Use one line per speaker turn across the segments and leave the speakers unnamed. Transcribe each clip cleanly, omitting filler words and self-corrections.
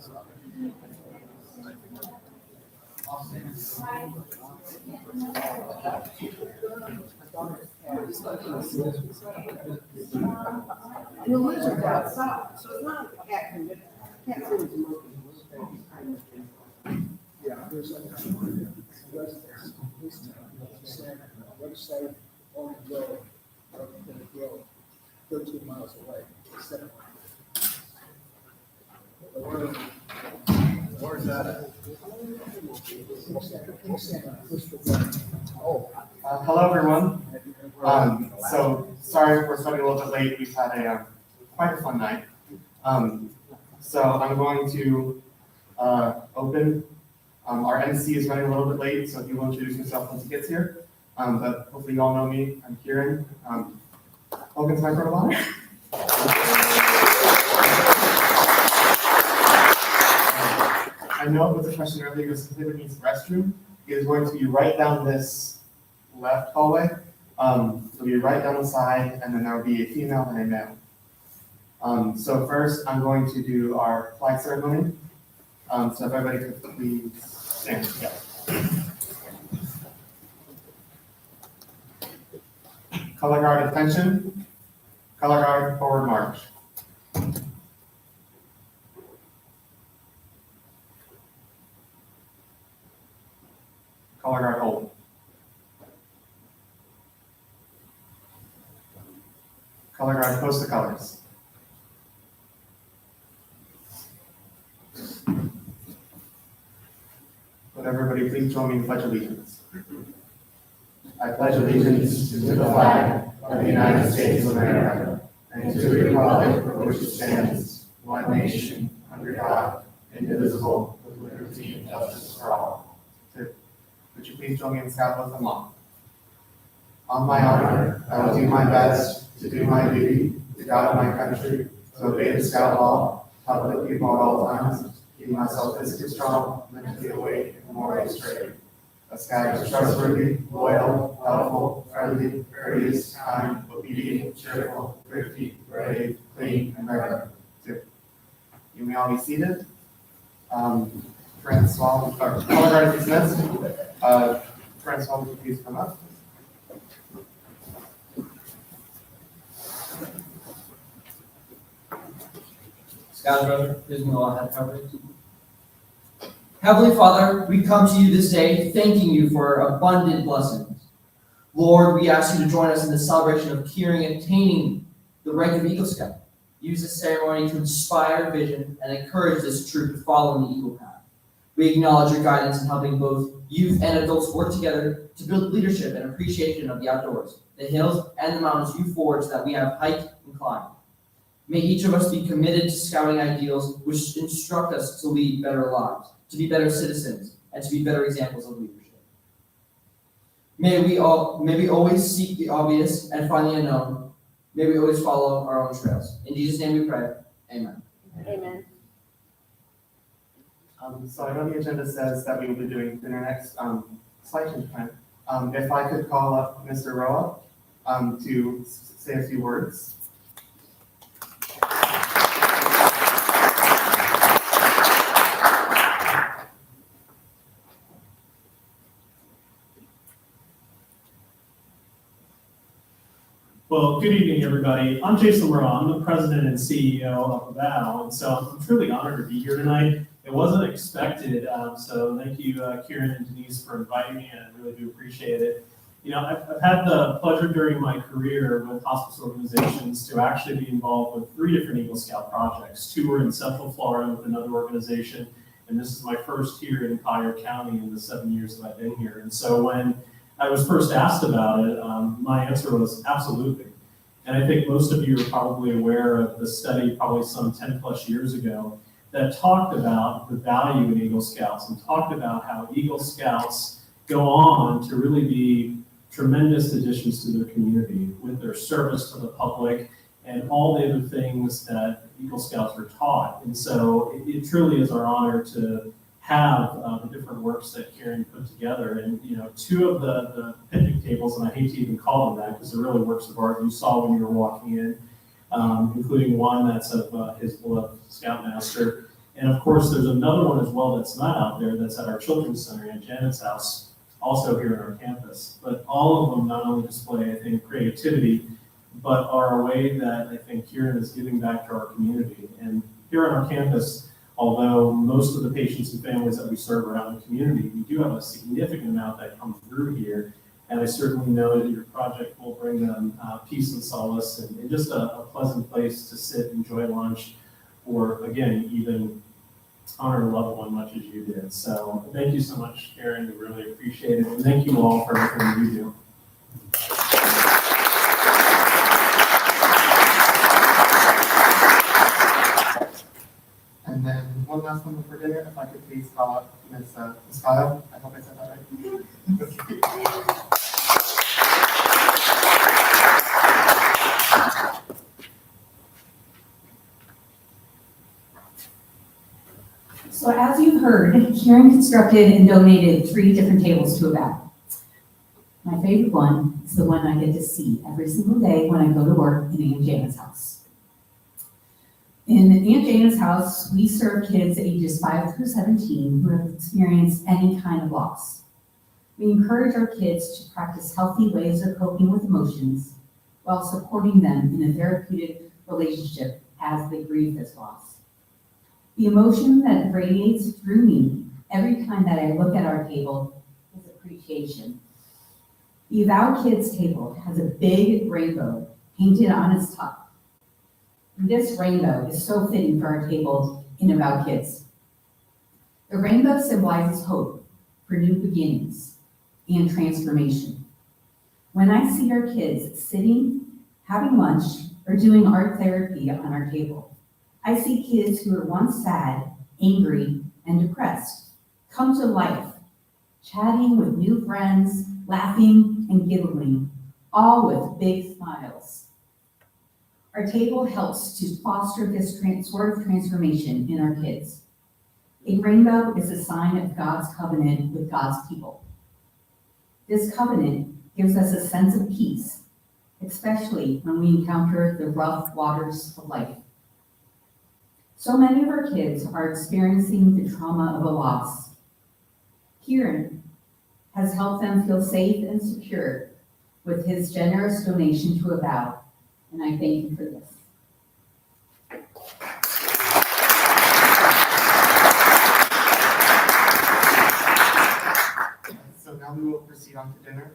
And the lizard's outside, so it's not a cat can can't see what's looking.
Yeah, there's like website on the road, in the road, 13 miles away. Where's that at?
Hello, everyone. So sorry we're starting a little bit late. We've had a quite a fun night. So I'm going to open. Our MC is running a little bit late, so he will introduce himself once he gets here. But hopefully you all know me. I'm Kieran. Welcome to my court of honor. I know it was a question earlier, because who needs the restroom. It is going to be right down this left hallway. It'll be right down the side, and then there will be a female and a male. So first, I'm going to do our flag ceremony. So if everybody could please stand together. Color guard attention. Color guard forward march. Color guard hold. Color guard post the colors. Would everybody please join me in pledge allegiance? I pledge allegiance to the flag of the United States of America and to the republic for which it stands, one nation, under God, indivisible, with liberty and justice for all. Would you please join me in Scout Oath and Law? On my honor, I will do my best to do my duty to God and my country, to obey the Scout Law, help the people at all times, keep myself physically strong, mentally awake, and morally straight. A Scout is trustworthy, loyal, helpful, friendly, courteous, kind, obedient, cheerful, thrifty, brave, clean, and reverent. You may all be seated. Francois, color guard dismissed. Francois, would you please come up?
Scout brother, please know I have coverage. Heavenly Father, we come to you this day thanking you for abundant blessings. Lord, we ask you to join us in the celebration of Kieran attaining the rank of Eagle Scout. Use this ceremony to inspire vision and encourage this troop to follow in the Eagle path. We acknowledge your guidance in helping both youth and adults work together to build leadership and appreciation of the outdoors, the hills and the mountains you forge that we have hiked and climbed. May each of us be committed to scouting ideals which instruct us to lead better lives, to be better citizens, and to be better examples of leadership. May we always seek the obvious and find the unknown. May we always follow our own trails. In Jesus' name we pray. Amen.
Amen.
So I know the agenda says that we will be doing dinner next slide change plan. If I could call up Mr. Roa to say a few words.
Well, good evening, everybody. I'm Jason Roa. I'm the president and CEO of VAL, and so I'm truly honored to be here tonight. It wasn't expected, so thank you, Kieran and Denise, for inviting me, and I really do appreciate it. You know, I've had the pleasure during my career with hospice organizations to actually be involved with 3 different Eagle Scout projects. 2 were in Central Florida with another organization, and this is my first here in Collier County in the 7 years that I've been here. And so when I was first asked about it, my answer was absolutely. And I think most of you are probably aware of the study probably some 10 plus years ago that talked about the value in Eagle Scouts and talked about how Eagle Scouts go on to really be tremendous additions to their community with their service to the public and all the other things that Eagle Scouts are taught. And so it truly is our honor to have the different works that Kieran put together. And, you know, 2 of the picnic tables, and I hate to even call them that because they're really works of art you saw when you were walking in, including one that's of his beloved Scoutmaster. And of course, there's another one as well that's not out there, that's at our Children's Center at Janet's house, also here on our campus. But all of them not only display, I think, creativity, but are a way that I think Kieran is giving back to our community. And here on our campus, although most of the patients and families that we serve are out in the community, we do have a significant amount that come through here. And I certainly know that your project will bring them peace and solace and just a pleasant place to sit, enjoy lunch, or again, even honor a loved one much as you did. So thank you so much, Kieran. We really appreciate it. And thank you all for everything you do.
And then one last one before dinner, if I could please call up Ms. Kyle. I hope I said that right.
So as you've heard, Kieran constructed and donated 3 different tables to About. My favorite one is the one I get to see every single day when I go to work in Aunt Jana's house. In Aunt Jana's house, we serve kids ages 5 through 17 who have experienced any kind of loss. We encourage our kids to practice healthy ways of coping with emotions while supporting them in a therapeutic relationship as they grieve this loss. The emotion that radiates through me every time that I look at our table is appreciation. The Avow Kids table has a big rainbow painted on its top. This rainbow is so fitting for our table in Avow Kids. The rainbow symbolizes hope for new beginnings and transformation. When I see our kids sitting, having lunch, or doing art therapy on our table, I see kids who were once sad, angry, and depressed come to life, chatting with new friends, laughing and giggling, all with big smiles. Our table helps to foster this sort of transformation in our kids. A rainbow is a sign of God's covenant with God's people. This covenant gives us a sense of peace, especially when we encounter the rough waters of life. So many of our kids are experiencing the trauma of a loss. Kieran has helped them feel safe and secure with his generous donation to Avow, and I thank you for this.
So now we will proceed on to dinner.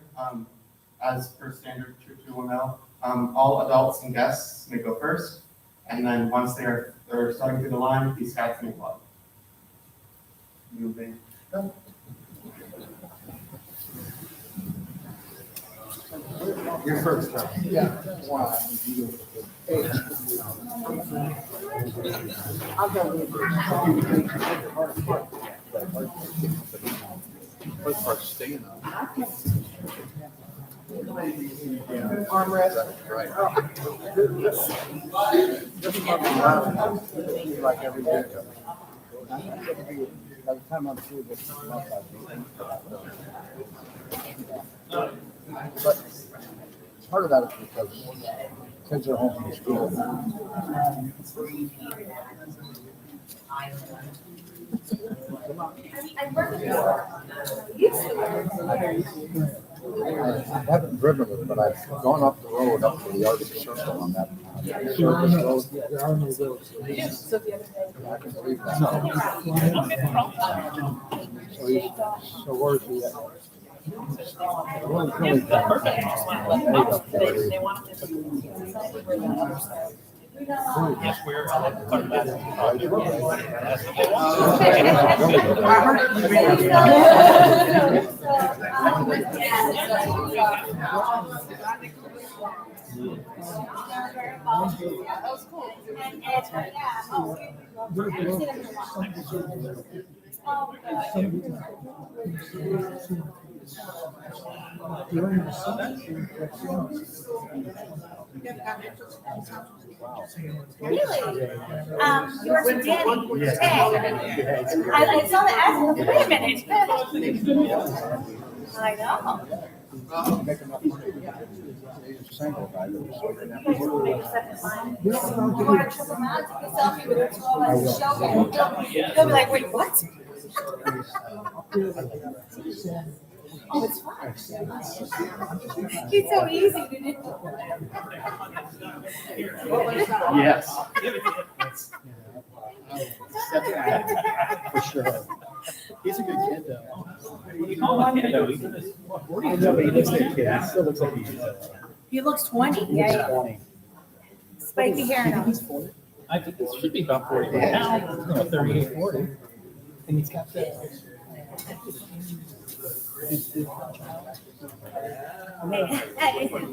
As per standard 2210, all adults and guests may go first, and then once they're starting through the line, these guys may follow. Moving.
You're first. Yeah. Wow.
First part staying up.
Armrest.
Right.
Like every day. By the time I'm through this month, but part of that is because kids are home from school. I haven't driven it, but I've gone up the road up to the Arctic Circle on that surface road. There are no roads. I can believe that. So where's he at?
Yes, we're talking about
Really? You were from Danny. I saw the ad. Wait a minute. I know.
He's a single guy that was sleeping
You guys want to make a second line? You want to trip them out, take a selfie with the two of us, show them. They'll be like, wait, what? Oh, it's fine. He's so easy to do.
Yes. For sure. He's a good kid though. I know, but he looks like a kid. He still looks like he's
He looks 20, yeah.
20.
Spiky hair now.
I think this should be about 40 right now. No, 38, 40. And he's got that.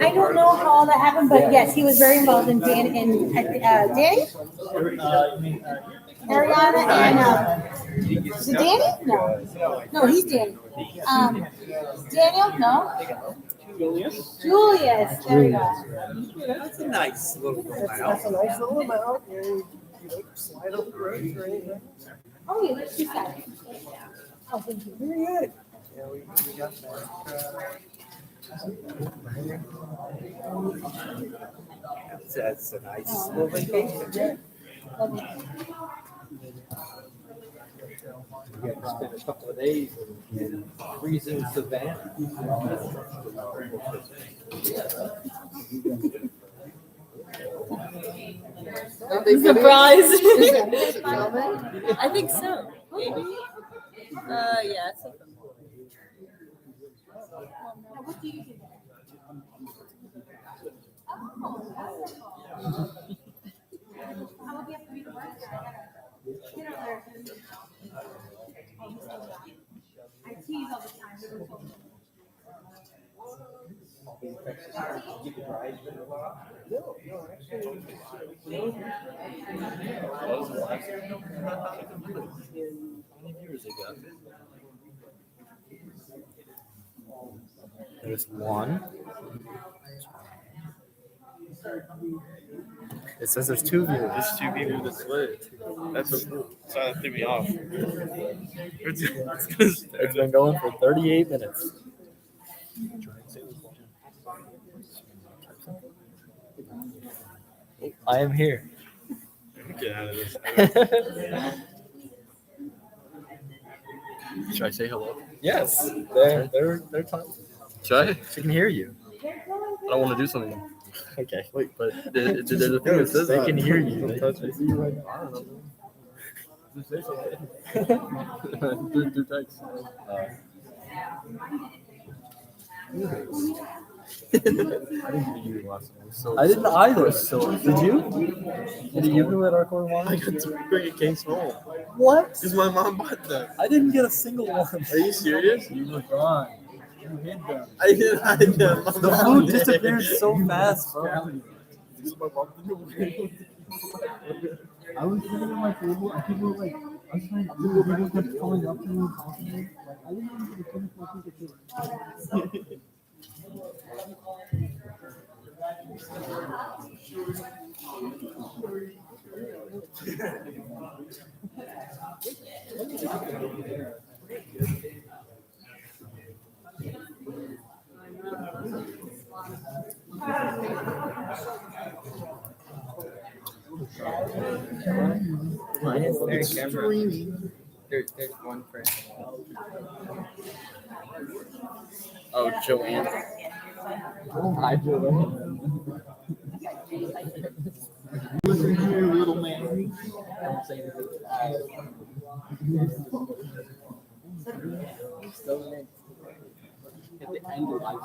I don't know how all that happened, but yes, he was very involved in Danny, Ariana and, is it Danny? No, he's Danny. Daniel, no?
Julius?
Julius, there we go.
Yeah, that's a nice little
That's a nice little amount. You slide up the road or anything.
Oh, yeah, let's do that. Oh, thank you.
Very good. Yeah, we got that.
That's a nice little vacation. We got to spend a couple of days in freezing Savannah.
Surprise! I think so. Maybe. Yeah. It's like
What do you do? I will be up to meet the work. Get over there. I tease all the time.
Years ago. There's one. It says there's two viewers.
There's two people that split. That's so that threw me off.
It's been going for 38 minutes. I am here.
Get out of this. Should I say hello?
Yes, they're talking.
Should I?
She can hear you.
I don't want to do something.
Okay.
Wait, but there's a thing that says
They
that.
can hear you. They
Touch it.
see you right now.
I don't know. Just say something. Do text. I didn't hear you last time. So
I didn't either.
So
Did you? Did you give them at our corner
I
one?
got to bring a case home.
What?
Because my mom bought them.
I didn't get a single one.
Are you serious?
You were gone. You hid them.
I didn't hide them.
The food disappeared so fast, bro.
This is my mom.
I was sitting at my table and people were like, I was trying to do it, people kept calling up to me and talking to me. Like, I didn't even finish my food.
There's one person.
Oh, Joanne.
Hi, Joanne. Listen here, little man. Don't say anything. At the end of life.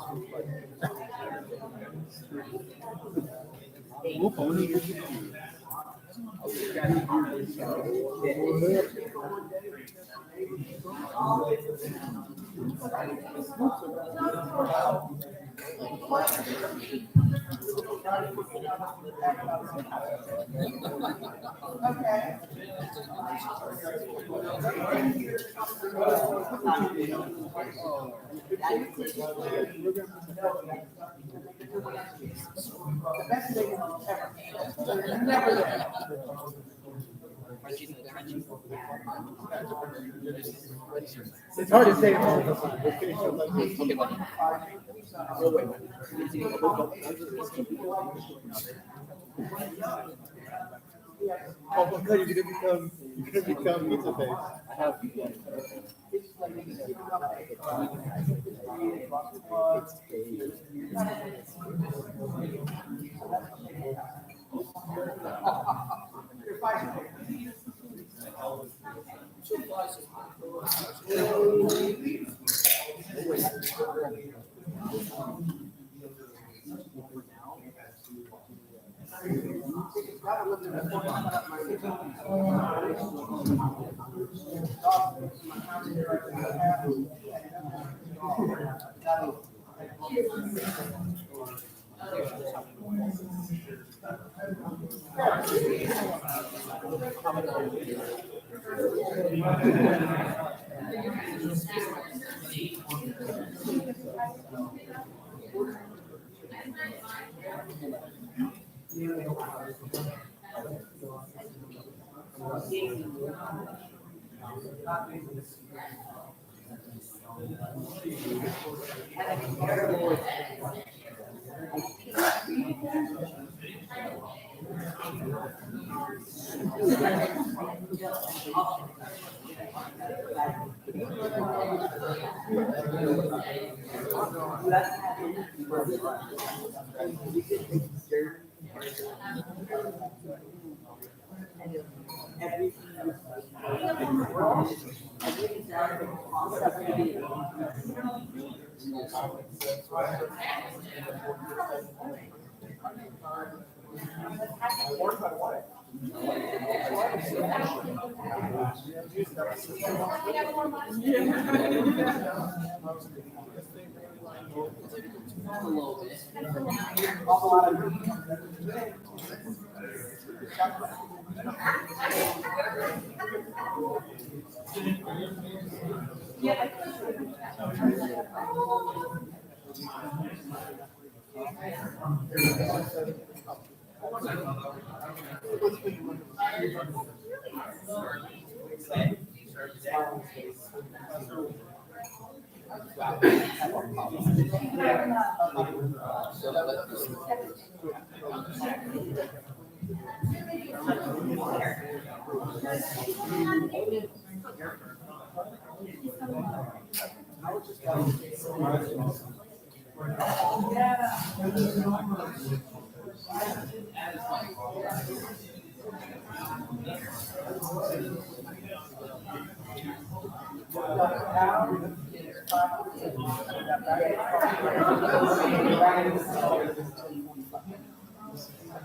It's hard to say. Oh, good, you're gonna become pizza face.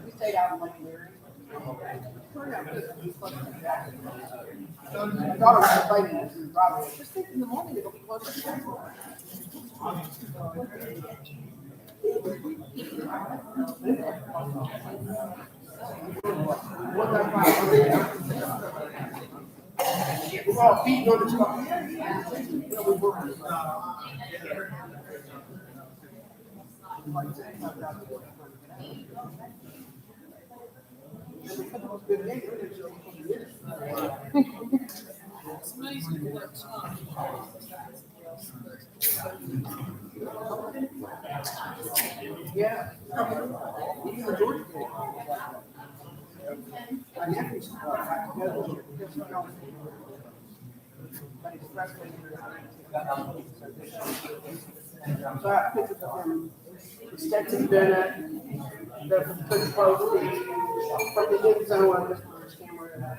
We stayed out in Lake Erie. My daughter was fighting us and Rob was just think in the morning it'll be closer to 10. We're all beating on this stuff. Yeah. So I picked it up from Stetson Bennett, they're pretty close to from the end zone on this camera.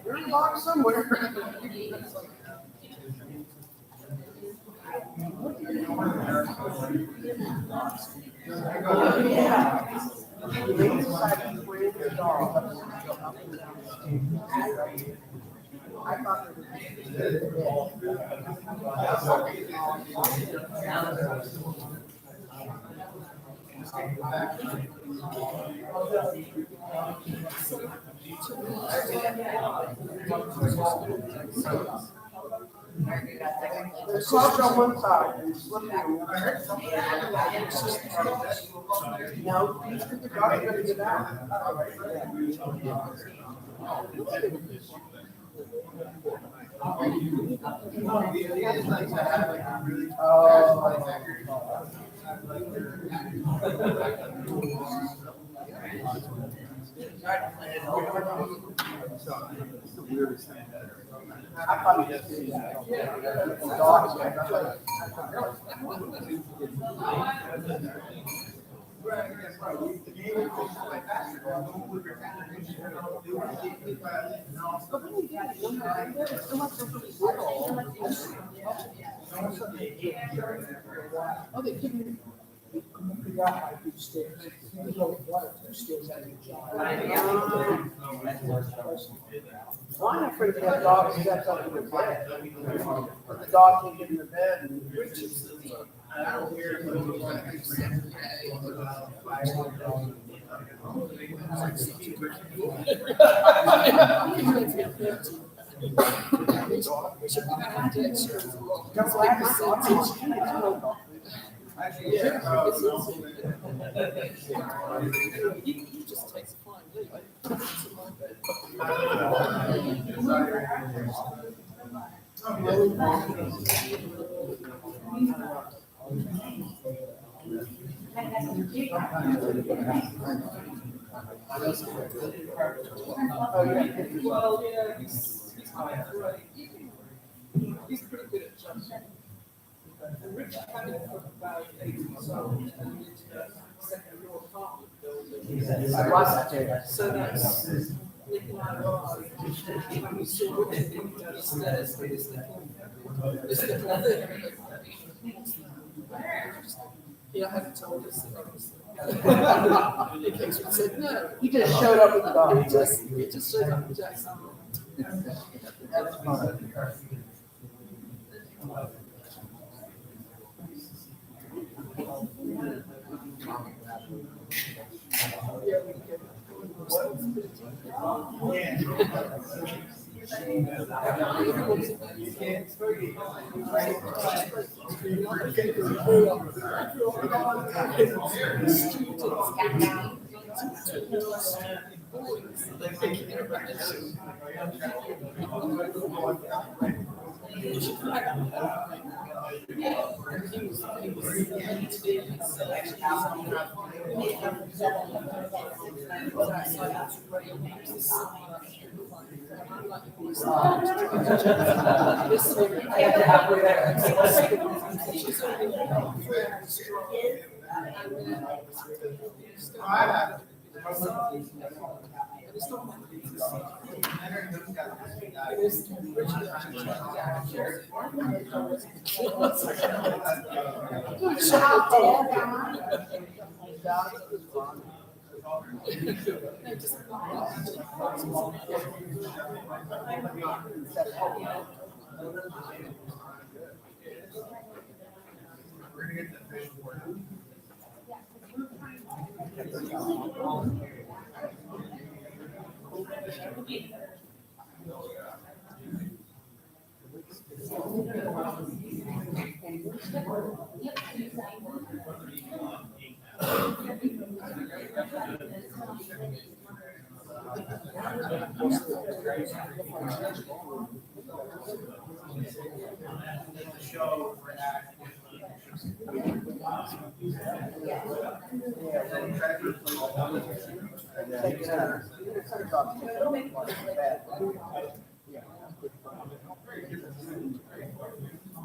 You're in a box somewhere. Yeah. They decided to bring the dog up and down the stairs. I thought they The clogged on one side and slipping on the other. No, you think the dog's gonna get I thought it was dogs. Oh, they couldn't. Well, I'm afraid to have dogs stepped up in the bed. But the dog can get in the bed and reaches. He just takes a flying leap. Well, yeah, he's pretty good at jumping. And Rich had it for about 8 months old, and it's second floor apartment building. So that's licking out of when we saw Rich downstairs, he was licking. Yeah, I haven't told us that. Kieran said, no.
He just showed up with the dog.
He just showed up with Jackson.
That's fine.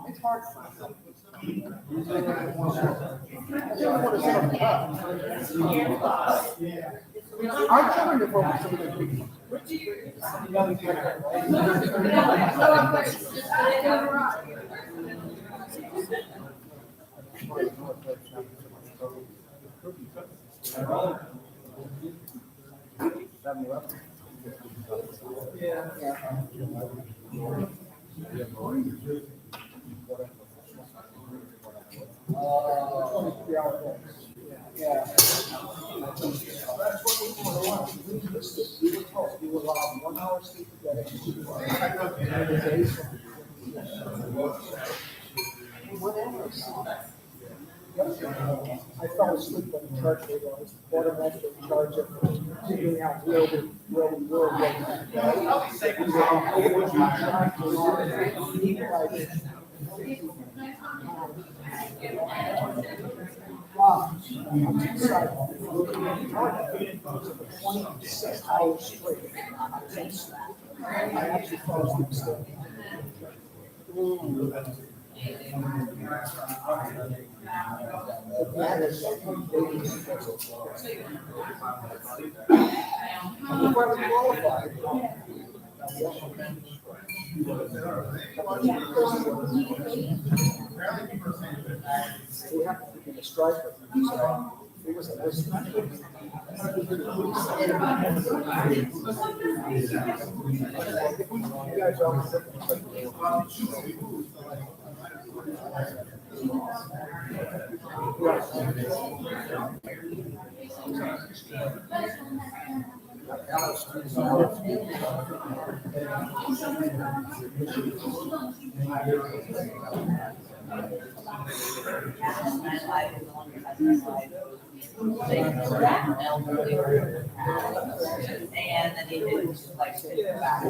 It's hard. Our children are focused on the people. Yeah. You will allow 1 hour sleep a day. I fell asleep on the church table. I was the quartermaster in charge of figuring out where we were. I'm excited. 26 hours straight. I actually fell asleep still. We have to begin a striker. It was a list. You guys all
And then he did like sit back.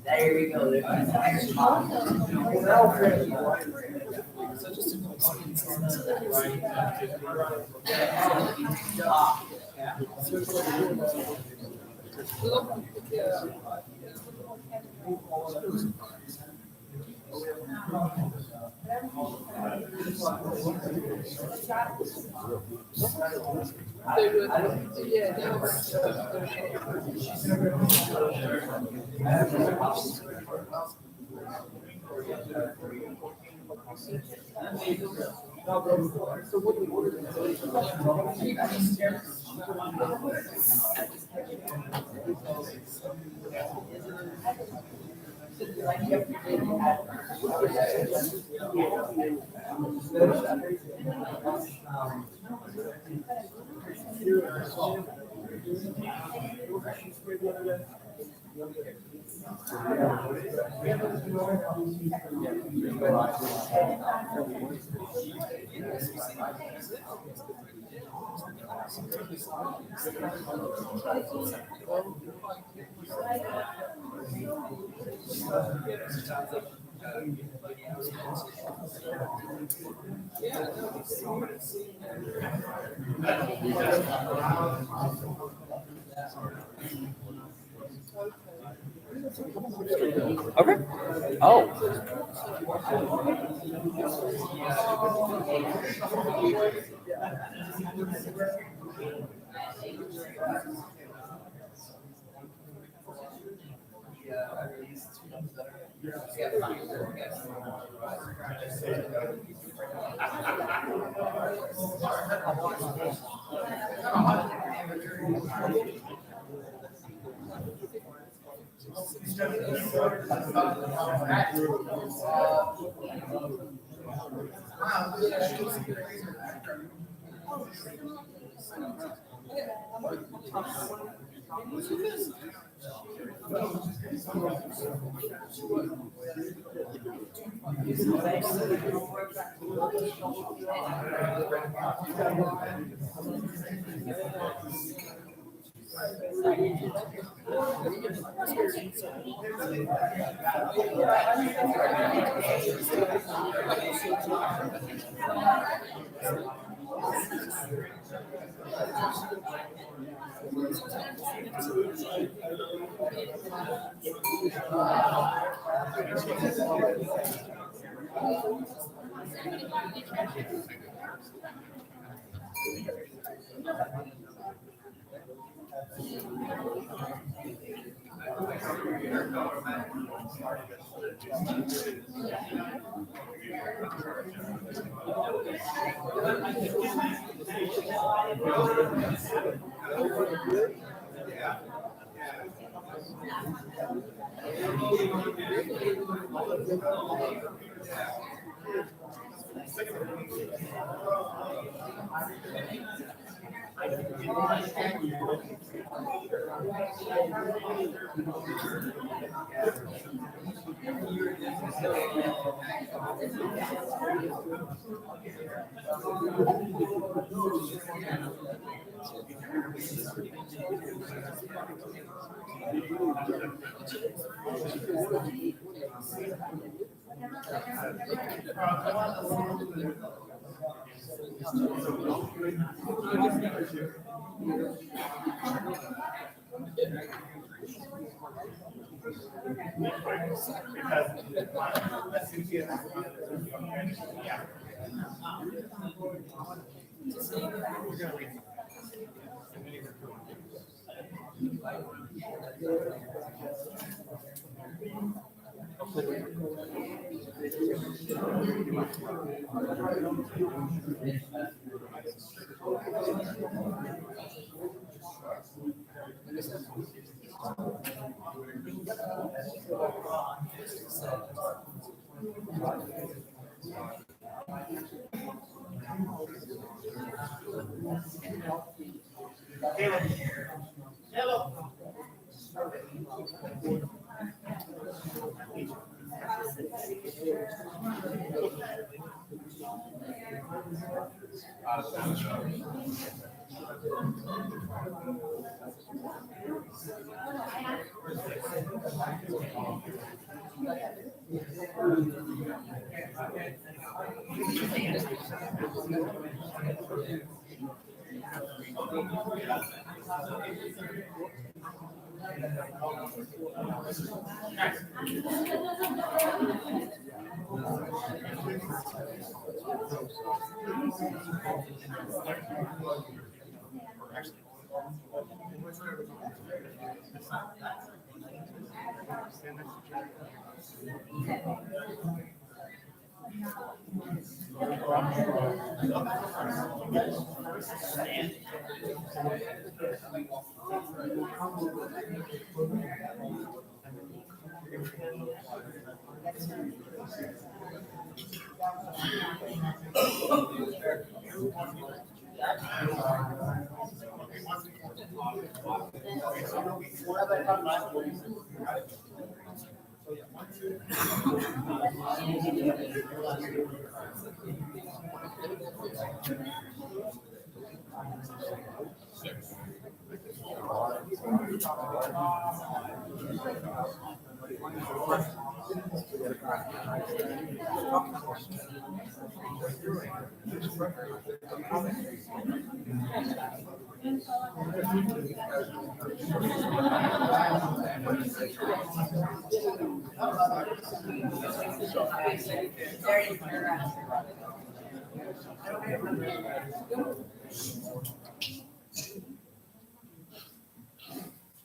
There you go. There's an extra bottle.
So what do we order?
Okay. Oh.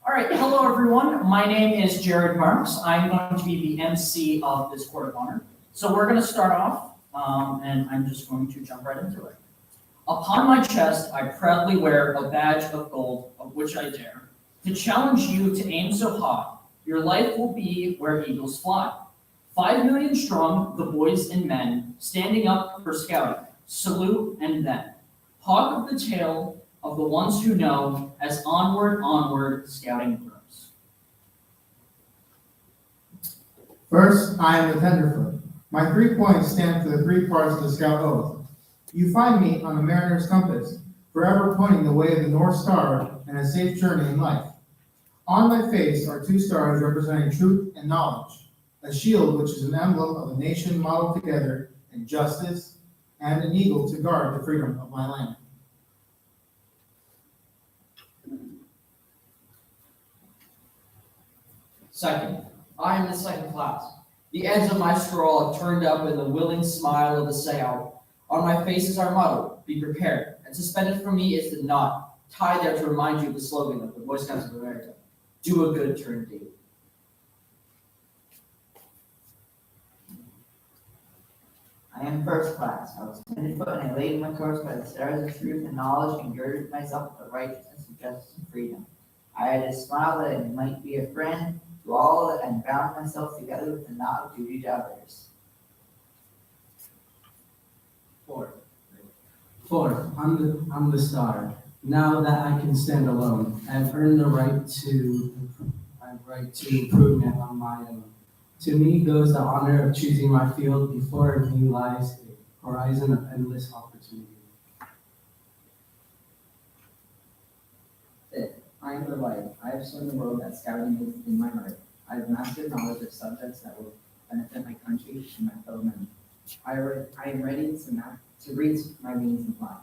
All right, hello everyone. My name is Jared Marks. I'm going to be the MC of this Court of Honor. So we're going to start off, and I'm just going to jump right into it. Upon my chest, I proudly wear a badge of gold, of which I dare to challenge you to aim so high. Your life will be where eagles fly. 5 million strong, the boys and men, standing up for scouting. Salute and then. Hog of the tail of the ones who know, as onward, onward, scouting grows.
First, I am the tenderfoot. My 3 points stand for the 3 parts of the scout oath. You find me on the mariner's compass, forever pointing the way of the North Star and a safe journey in life. On my face are 2 stars representing truth and knowledge, a shield which is an emblem of a nation modeled together in justice, and an eagle to guard the freedom of my land.
Second, I am the second class. The ends of my scroll are turned up in the willing smile of the scout. On my face is our motto, be prepared, and suspended from me is the knot, tied there to remind you of the slogan of the Boy Scouts of America, do a good turn deed.
I am first class. I was tenderfoot and I laid my course by the stars of truth and knowledge and girded myself with the righteousness of justice and freedom. I had a smile that I might be a friend to all and bound myself together with the knot of duty to others.
Fourth, I'm the star. Now that I can stand alone, I've earned the right to improvement on my own. To me goes the honor of choosing my field. Before me lies a horizon of endless opportunity.
Fifth, I am the light. I have shown the world that scouting is in my heart. I have mastered knowledge of subjects that will benefit my country and my fellow men. I am ready to reach my wings and fly.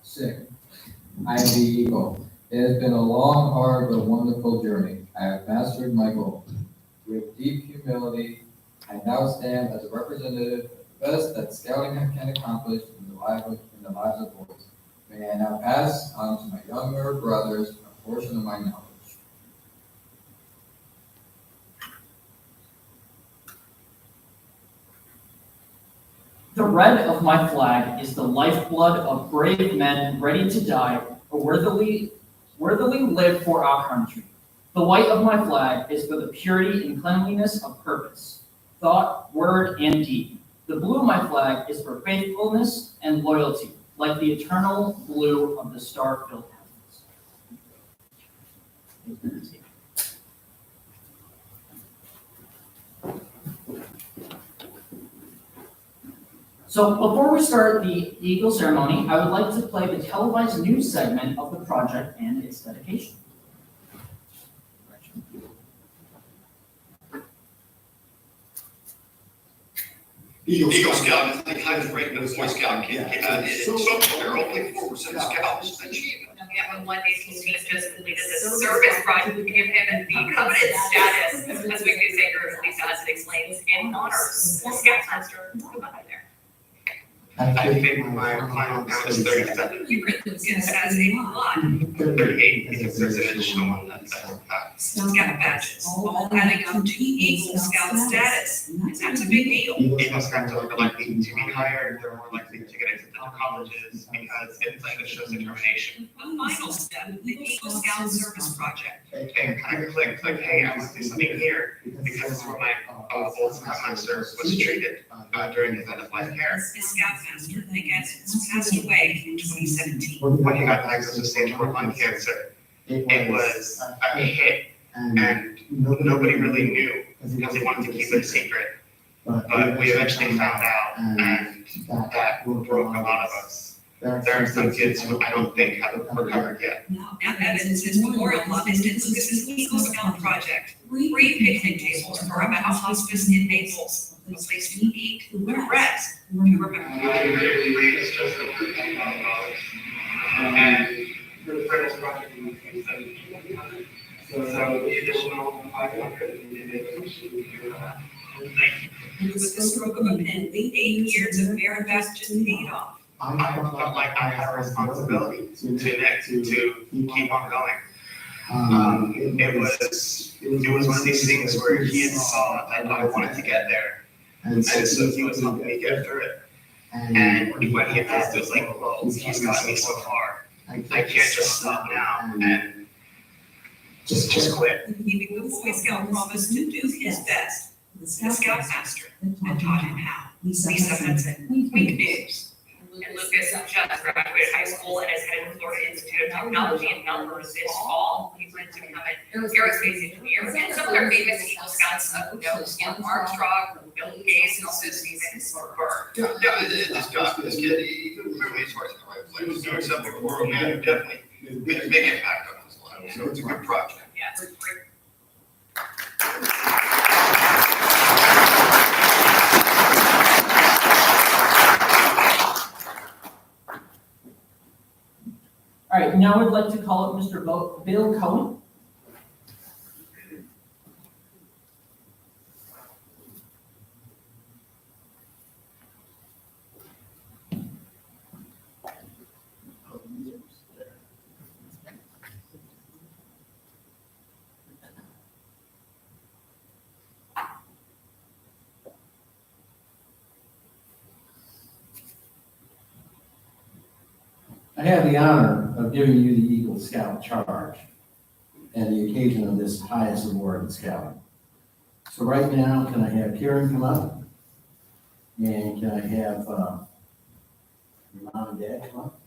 Six, I am the eagle. It has been a long, hard, but wonderful journey. I have mastered my goal. With deep humility, I now stand as a representative of the best that scouting can accomplish in the lives of boys. May I now pass on to my younger brothers a portion of my knowledge.
The red of my flag is the lifeblood of brave men ready to die or worthily live for our country. The white of my flag is for the purity and cleanliness of purpose, thought, word, and deed. The blue of my flag is for faithfulness and loyalty, like the eternal blue of the star-filled heavens. So before we start the Eagle ceremony, I would like to play the televised news segment of the project and its dedication.
Eagle Scout is the highest rank that a Boy Scout can get. It's so there are only 4% of scouts achieve it.
Yeah, when one day his team just completed the service project to give him the covenant status, as we could say earlier, as it explains in honors. Scoutmaster, come on there.
I think my final count is 37.
It has a lot.
38 because there's an additional one that's
Scout badges, all adding up to Eagle Scout status. And that's a big deal.
Eagle Scouts are more likely to be hired, they're more likely to get accepted to colleges because it's like a shows determination.
The final step, the Eagle Scout Service Project.
Okay, kind of click, hey, I want to do something here because it's where my old Scoutmaster was treated during his end of life care.
The Scoutmaster, again, passed away in 2017.
When he got diagnosed with stage 4 lung cancer, it was a hit and nobody really knew because they wanted to keep it a secret. But we eventually found out and that broke a lot of us. There are some kids who I don't think have recovered yet.
Now Evans's Memorial Love is Lucas's Eagle Scout Project. 3 picnic tables for about hospice in Naples. A place to eat, to rest, to remember.
And for the Federal project, we think that. So the additional 500.
With the stroke of a pen, the 8 years of merit just paid off.
I felt like I had a responsibility to keep on going. It was one of these things where he had saw that I wanted to get there. And so he was helping me get through it. And when he passed, it was like, whoa, he's got me so far. I can't just stop now and just quit.
Keeping the Boy Scout promise to do his best. The Scoutmaster had taught him how. Lisa Hudson, Week News. And Lucas just graduated high school and is headed to Florida Institute of Technology in Melbourne this fall. He plans to become an aerospace engineer. And some of their famous Eagle Scouts of note, Armstrong, Bill Gates, and also Stephen Burr.
Yeah, this kid, he clearly is towards the right place. Doing something for a man who definitely made a big impact on his life. So it's a good project.
Yeah, it's great.
All right, now I'd like to call up Mr. Bill Cohen.
I have the honor of giving you the Eagle Scout charge and the occasion of this highest award in scouting. So right now, can I have Kieran come up? And can I have your mom and dad come up?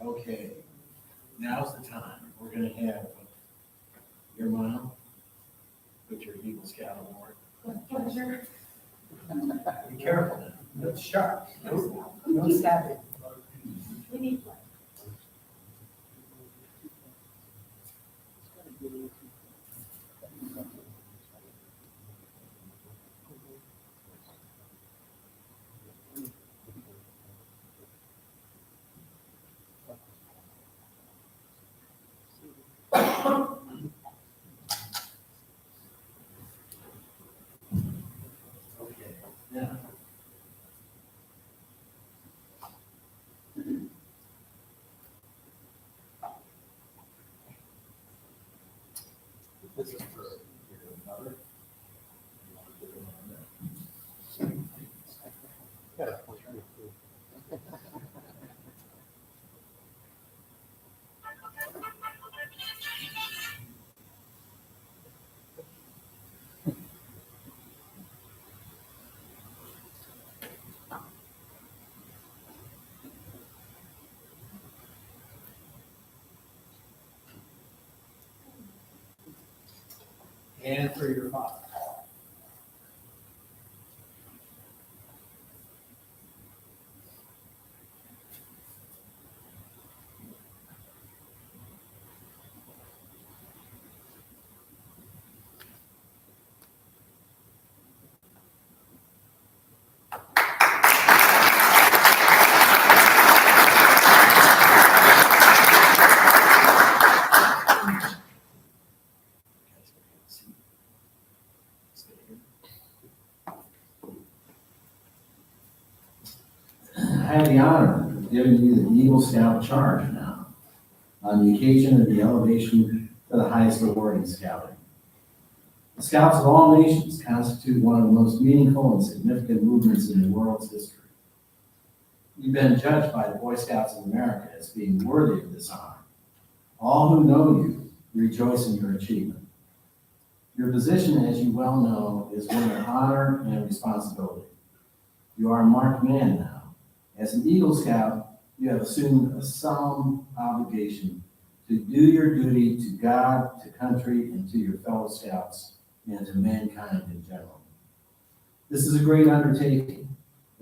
Okay, now's the time. We're gonna have your mom with your Eagle Scout award. Be careful now. It's sharp. No stabbing. Okay, now. This is for your mother. And for your father. have the honor of giving you the Eagle Scout charge now, on the occasion of the elevation to the highest award in scouting. The Scouts of all nations constitute one of the most meaningful and significant movements in the world's history. You've been judged by the Boy Scouts of America as being worthy of this honor. All who know you rejoice in your achievement. Your position, as you well know, is one of honor and responsibility. You are a marked man now. As an Eagle Scout, you have assumed a solemn obligation to do your duty to God, to country, and to your fellow Scouts, and to mankind in general. This is a great undertaking.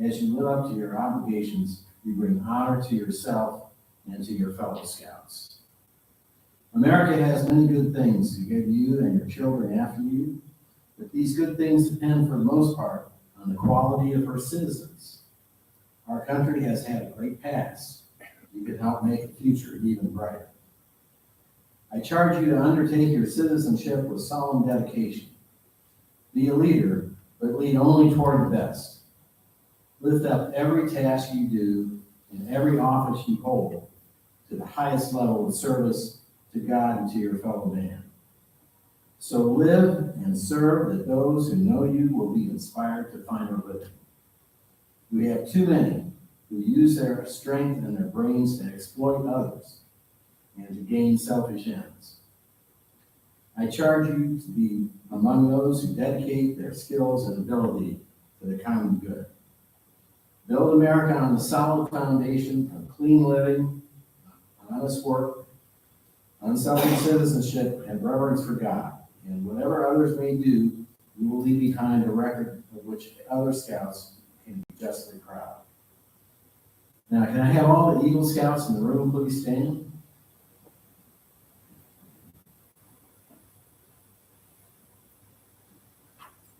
As you live up to your obligations, you bring honor to yourself and to your fellow Scouts. America has many good things to give you and your children after you, but these good things depend for the most part on the quality of her citizens. Our country has had a great past. You can help make the future even brighter. I charge you to undertake your citizenship with solemn dedication. Be a leader, but lead only toward the best. Lift up every task you do and every office you hold to the highest level of service to God and to your fellow man. So live and serve that those who know you will be inspired to find a living. We have too many who use their strength and their brains to exploit others and to gain selfish ends. I charge you to be among those who dedicate their skills and ability to the common good. Build America on the solid foundation of clean living, honest work, unselfish citizenship, and reverence for God. And whatever others may do, we will leave behind a record of which other Scouts can be justly proud. Now, can I have all the Eagle Scouts in the room please stand?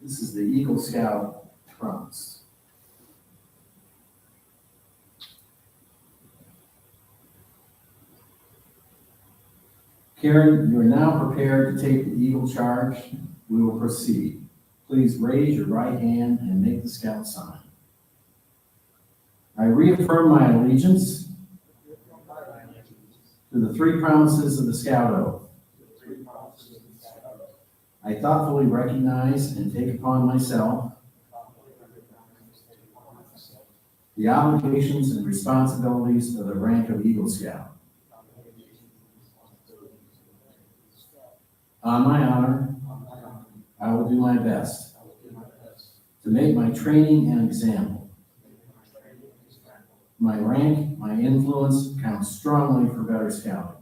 This is the Eagle Scout trunks. Kieran, you are now prepared to take the Eagle charge. We will proceed. Please raise your right hand and make the Scout sign. I reaffirm my allegiance to the three promises of the Scout Oath. I thoughtfully recognize and take upon myself the obligations and responsibilities of the rank of Eagle Scout. On my honor, I will do my best to make my training an example. My rank, my influence counts strongly for better scouting.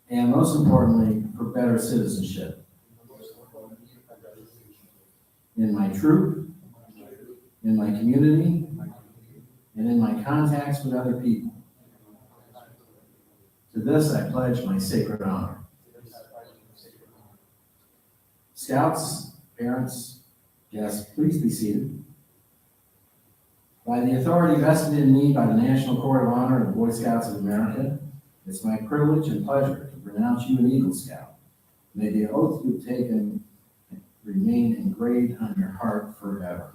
And most importantly, for better citizenship. In my troop, in my community, and in my contacts with other people. To this, I pledge my sacred honor. Scouts, parents, guests, please be seated. By the authority vested in me by the National Court of Honor of the Boy Scouts of America, it's my privilege and pleasure to pronounce you an Eagle Scout. May the oath you've taken remain engraved on your heart forever.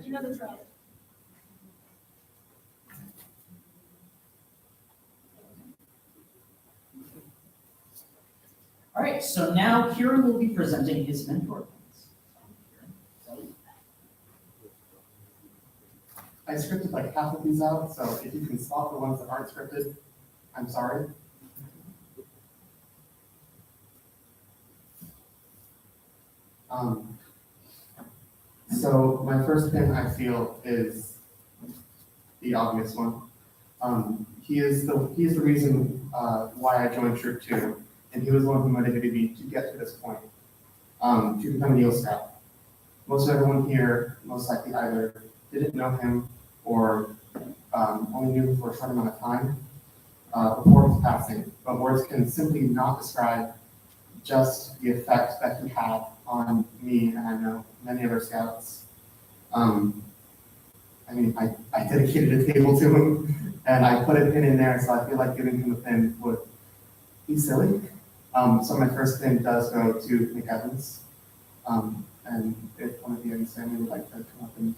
You know the drill.
All right, so now Kieran will be presenting his mentor points.
I scripted like half of these out, so if you can spot the ones that aren't scripted, I'm sorry. So my first pin, I feel, is the obvious one. He is the reason why I joined Troop 2, and he was the one who motivated me to get to this point, to become an Eagle Scout. Most everyone here most likely either didn't know him or only knew him for a short amount of time before his passing, but words can simply not describe just the effect that he had on me, and I know many other scouts. I mean, I dedicated a table to him, and I put a pin in there, so I feel like giving him a pin would be silly. So my first pin does go to Nick Evans. And if one of the Evans family would like to come up and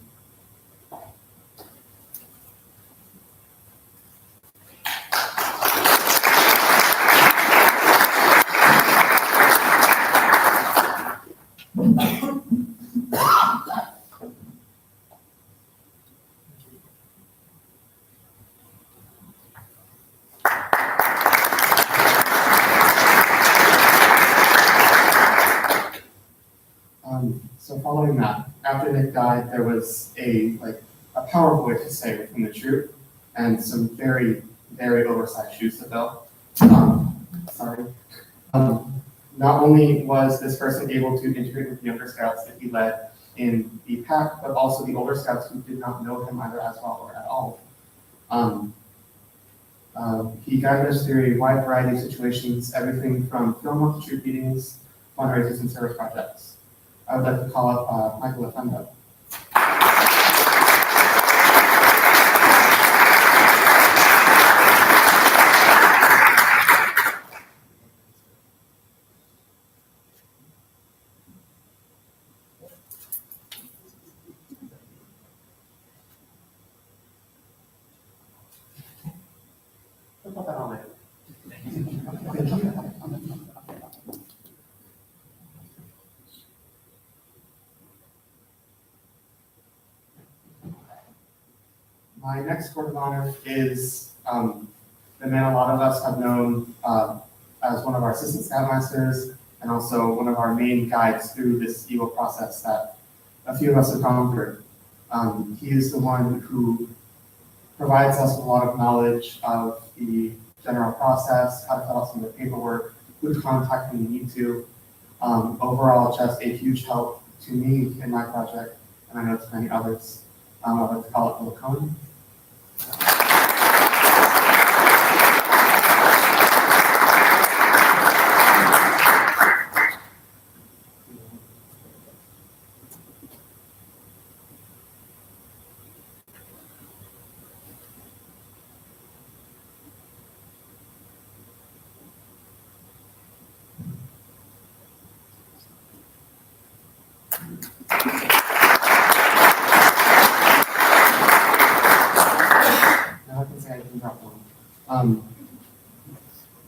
so following that, after Nick died, there was a power void to say within the troop, and some very, very oversized shoes to fill. Sorry. Not only was this person able to integrate with the younger scouts that he led in the pack, but also the older scouts who did not know him either as well or at all. He guided us through a wide variety of situations, everything from film work to troop meetings, fundraisers, and service projects. I would like to call up Michael Offendo. I'll put that on later. Thank you. My next court of honor is the man a lot of us have known as one of our assistant scoutmasters and also one of our main guides through this Eagle process that a few of us have gone through. He is the one who provides us with a lot of knowledge of the general process, how to fill out some of the paperwork, who to contact when you need to. Overall, just a huge help to me in my project, and I know to many others. I'd like to call it Bill Cohen.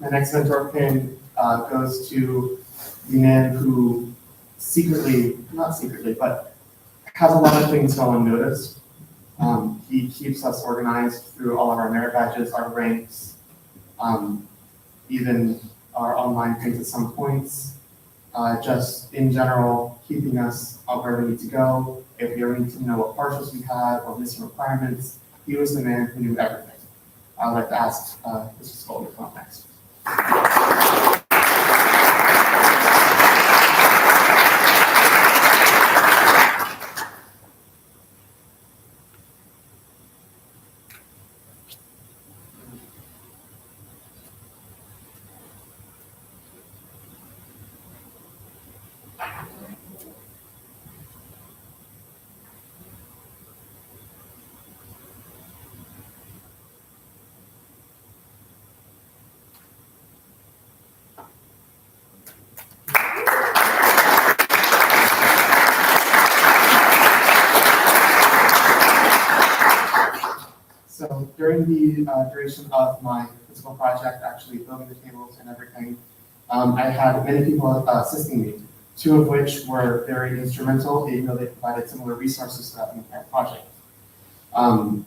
My next mentor pin goes to the man who not secretly, but has a lot of things go unnoticed. He keeps us organized through all of our merit badges, our ranks, even our online things at some points. Just in general, keeping us up where we need to go. If we ever need to know what partials we had or missing requirements, he was the man who knew everything. I'd like to ask Mr. Scully to come up next. So during the duration of my physical project, actually building the tables and everything, I had many people assisting me, two of which were very instrumental, even though they provided similar resources throughout the entire project. I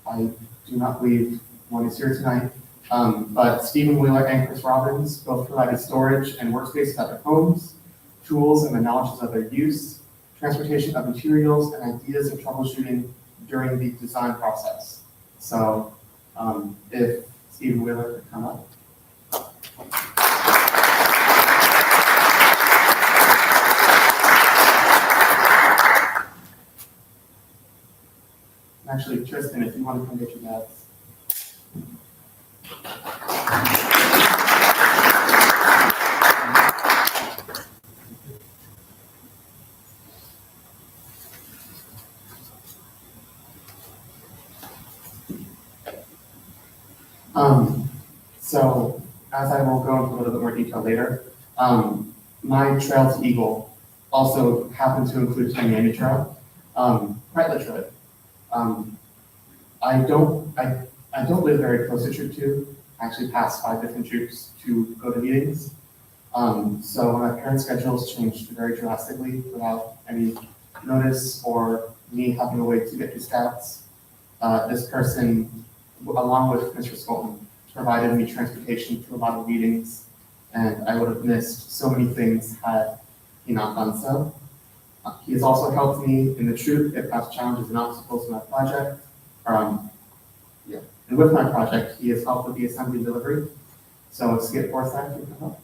do not believe one is here tonight, but Stephen Wheeler and Chris Robbins both provided storage and workspace at their homes, tools and the knowledge of their use, transportation of materials and ideas and troubleshooting during the design process. So if Stephen Wheeler could come up. Actually, Tristan, if you want to come get your dad's. So as I will go into a little bit more detail later, my trail to Eagle also happened to include Tamiami Trail, quite literally. I don't live very close to Troop 2. I actually pass 5 different troops to go to meetings. So my parents' schedules changed very drastically without any notice or me having a way to get to scouts. This person, along with Mr. Skolton, provided me transportation to a lot of meetings, and I would have missed so many things had he not done so. He has also helped me in the troop if past challenges are not supposed to my project. And with my project, he has helped with the assembly and delivery. So Skip Forsyth, you can help.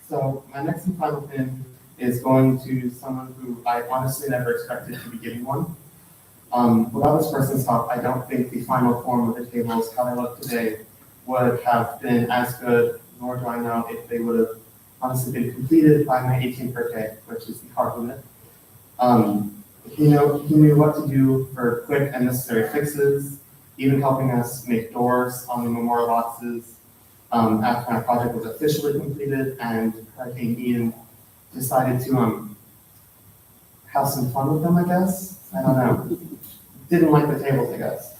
So my next and final pin is going to someone who I honestly never expected to be getting one. Without this person's help, I don't think the final form of the tables, how they look today, would have been as good, nor do I know if they would have honestly been completed by my 18th birthday, which is the hard limit. He knew what to do for quick and necessary fixes, even helping us make doors on the memorial boxes. After my project was officially completed and Hurricane Ian decided to have some fun with them, I guess. I don't know. Didn't like the tables, I guess.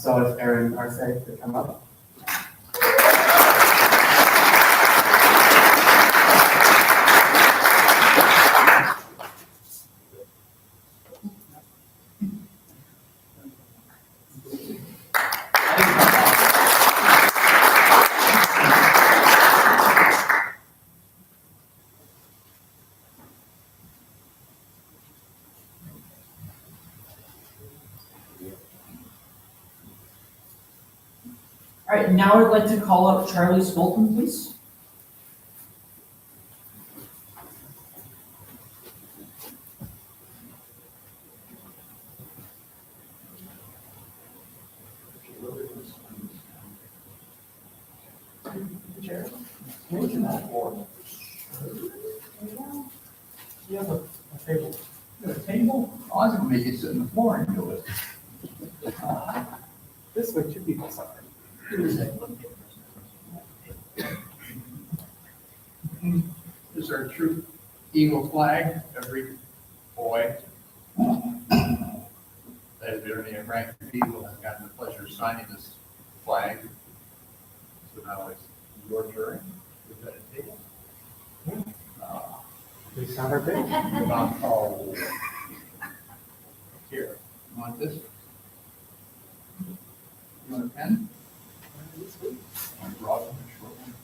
So if Aaron Arce could come up.
All right, now I'd like to call up Charlie Skolton, please.
You have a table. You have a table? Oh, I was gonna make you sit on the floor and do it. This way two people suffer. This is our troop eagle flag. Every boy that has been earning a rank of eagle has gotten the pleasure of signing this flag. So now it's your turn. We've got a table. We sound our big. Oh. Here, you want this? You want a pen? I brought a short one.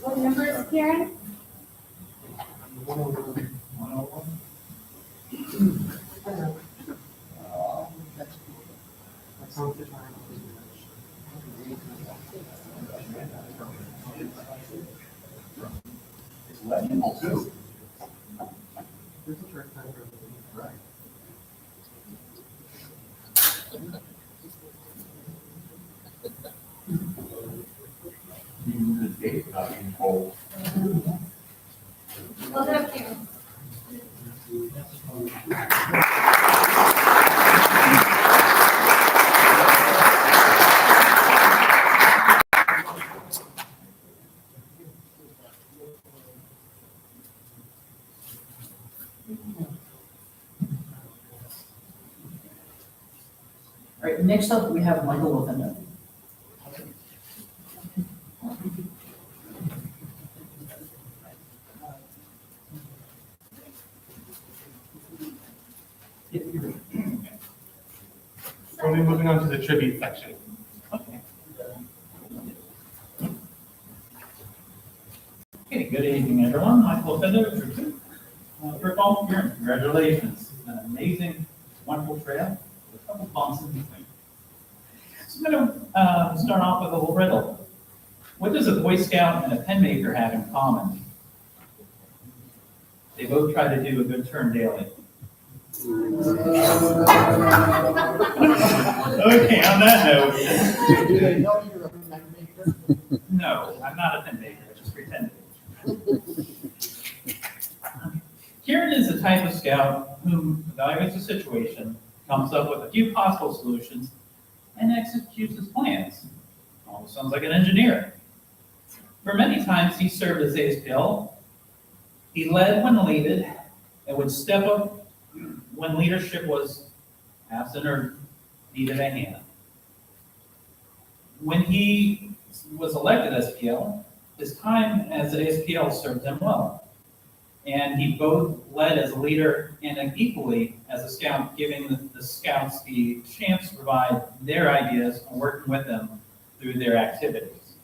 What number is Kieran?
101. That sounds good. It's legible too. This is our time for the right. Even the date not being told.
Hold up, Kieran.
All right, next up, we have Michael Lofenda.
We'll be moving on to the tribute section.
Okay, good evening, everyone. Michael Fender, Troop 2. First of all, Kieran, congratulations. An amazing, wonderful trail. couple bumps in between. So I'm going to start off with a little riddle. What does a Boy Scout and a pen maker have in common? They both try to do a good turn daily. Okay, on that note.
Do they know you're a pen maker?
No, I'm not a pen maker, I just pretended. Kieran is the type of scout who evaluates the situation, comes up with a few possible solutions, and executes his plans. Almost sounds like an engineer. For many times, he served as ASPL. He led when needed and would step up when leadership was absent or needed a hand. When he was elected SPL, his time as ASPL served him well. And he both led as a leader and equally as a scout, giving the scouts the chance to provide their ideas and working with them through their activities.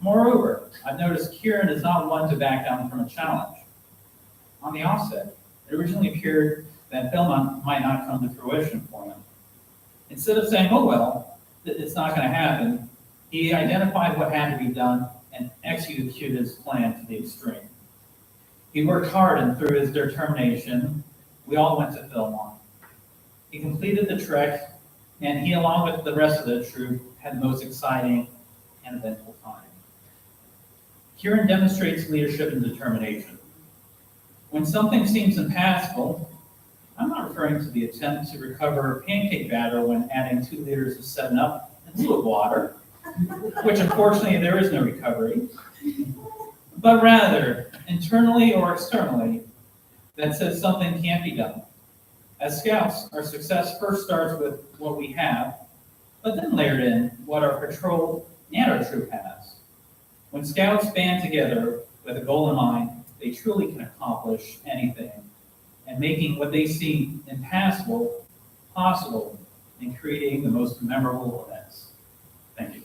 Moreover, I've noticed Kieran is not one to back down from a challenge. On the offset, it originally appeared that Belmont might not come to fruition for him. Instead of saying, oh well, it's not going to happen, he identified what had to be done and executed his plan to the extreme. He worked hard, and through his determination, we all went to Belmont. He completed the trek, and he, along with the rest of the troop, had the most exciting and eventful time. Kieran demonstrates leadership and determination. When something seems impassable, I'm not referring to the attempt to recover pancake batter when adding 2 liters of 7-Up and fluid water, which unfortunately there is no recovery, but rather, internally or externally, that says something can't be done. As scouts, our success first starts with what we have, but then layered in what our patrol and our troop has. When scouts band together with a goal in mind, they truly can accomplish anything, and making what they see impassable possible and creating the most memorable events. Thank you.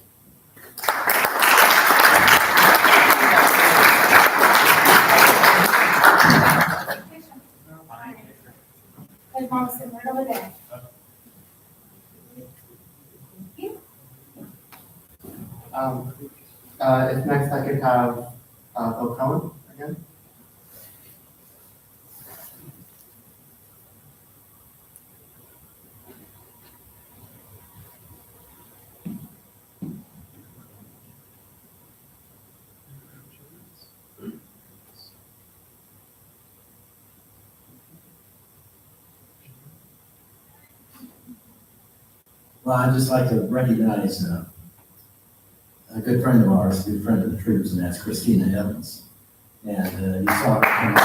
His mom's sitting right over there.
If next I could have Bill Cohen again.
Well, I'd just like to recognize a good friend of ours, a good friend of the troops, and that's Christina Evans. And you saw her come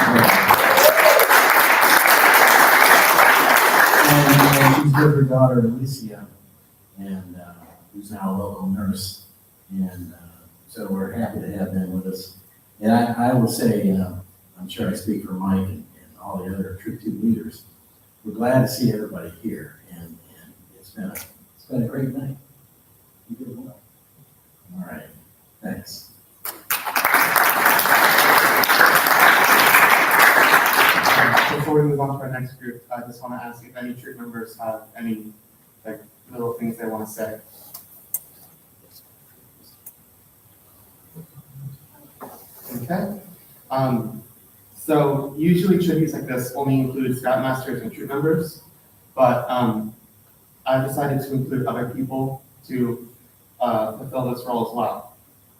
and she's with her daughter Alicia, and who's now a local nurse. And so we're happy to have them with us. And I will say, I'm sure I speak for Mike and all the other Troop 2 leaders, we're glad to see everybody here, and it's been a great night. You did well. All right, thanks.
Before we move on to our next group, I just want to ask if any troop members have any little things they want to say. Okay. So usually tributes like this only include scoutmasters and troop members, but I've decided to include other people to fulfill this role as well.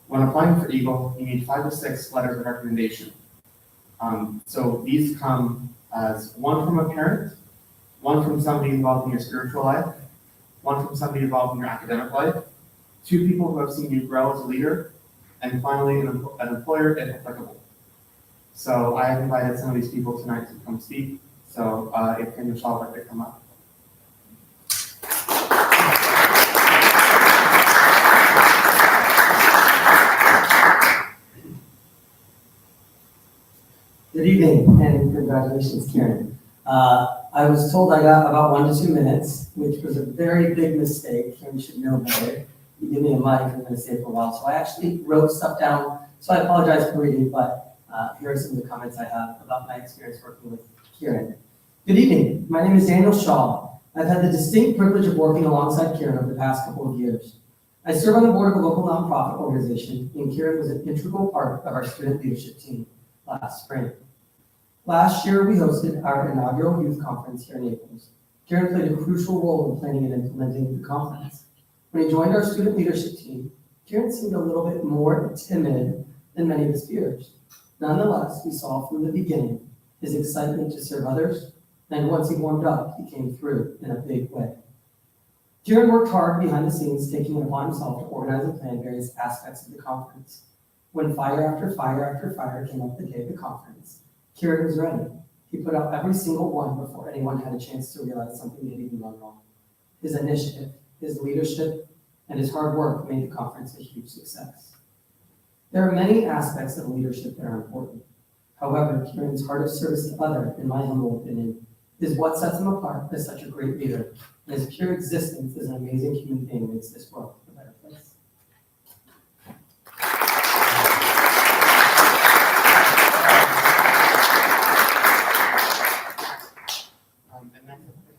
When applying for Eagle, you need 5 to 6 letters of recommendation. So these come as 1 from a parent, 1 from somebody involved in your spiritual life, 1 from somebody involved in your academic life, 2 people who have seen you grow as a leader, and finally an employer if applicable. So I have invited some of these people tonight to come speak. So if Ken and Michelle would like to come up.
Good evening and congratulations, Kieran. I was told I got about 1 to 2 minutes, which was a very big mistake. Kieran should know better. You give me a mic, I'm going to stay for a while. So I actually wrote stuff down. So I apologize for reading, but here are some of the comments I have about my experience working with Kieran. Good evening. My name is Daniel Shaw. I've had the distinct privilege of working alongside Kieran over the past couple of years. I serve on the board of a local nonprofit organization, and Kieran was an integral part of our student leadership team last spring. Last year, we hosted our inaugural youth conference here in Naples. Kieran played a crucial role in planning and implementing the conference. When he joined our student leadership team, Kieran seemed a little bit more timid than many of his peers. Nonetheless, we saw from the beginning his excitement to serve others, and once he warmed up, he came through in a big way. Kieran worked hard behind the scenes, taking it upon himself to organize and plan various aspects of the conference. When fire after fire after fire came up the day of the conference, Kieran was ready. He put out every single one before anyone had a chance to realize something had even gone wrong. His initiative, his leadership, and his hard work made the conference a huge success. There are many aspects of leadership that are important. However, Kieran's heart of service to others, in my humble opinion, is what sets him apart as such a great leader. And his pure existence as an amazing human being makes this world a better place.
And next we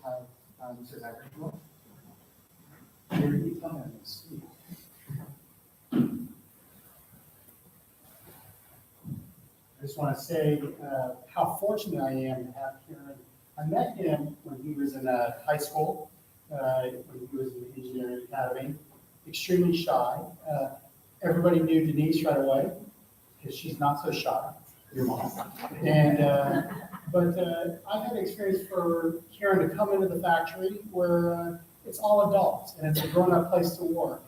have Mr. Zachary Moore.
I just want to say how fortunate I am to have Kieran. I met him when he was in high school, when he was in the engineering academy, extremely shy. Everybody knew Denise right away because she's not so shy, your mom. And but I had experience for Kieran to come into the factory where it's all adults and it's a grown-up place to work.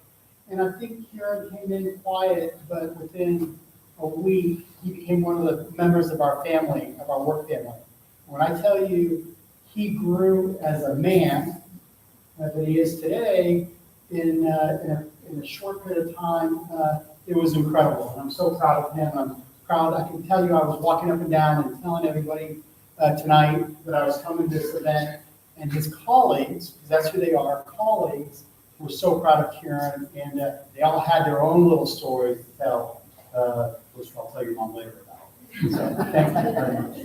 And I think Kieran came in quiet, but within a week, he became one of the members of our family, of our work family. When I tell you he grew as a man that he is today in a short period of time, it was incredible. And I'm so proud of him. I'm proud. I can tell you I was walking up and down and telling everybody tonight that I was coming to this event, and his colleagues, because that's who they are, colleagues, were so proud of Kieran, and they all had their own little stories to tell, which I'll tell your mom later about. So thank you very much.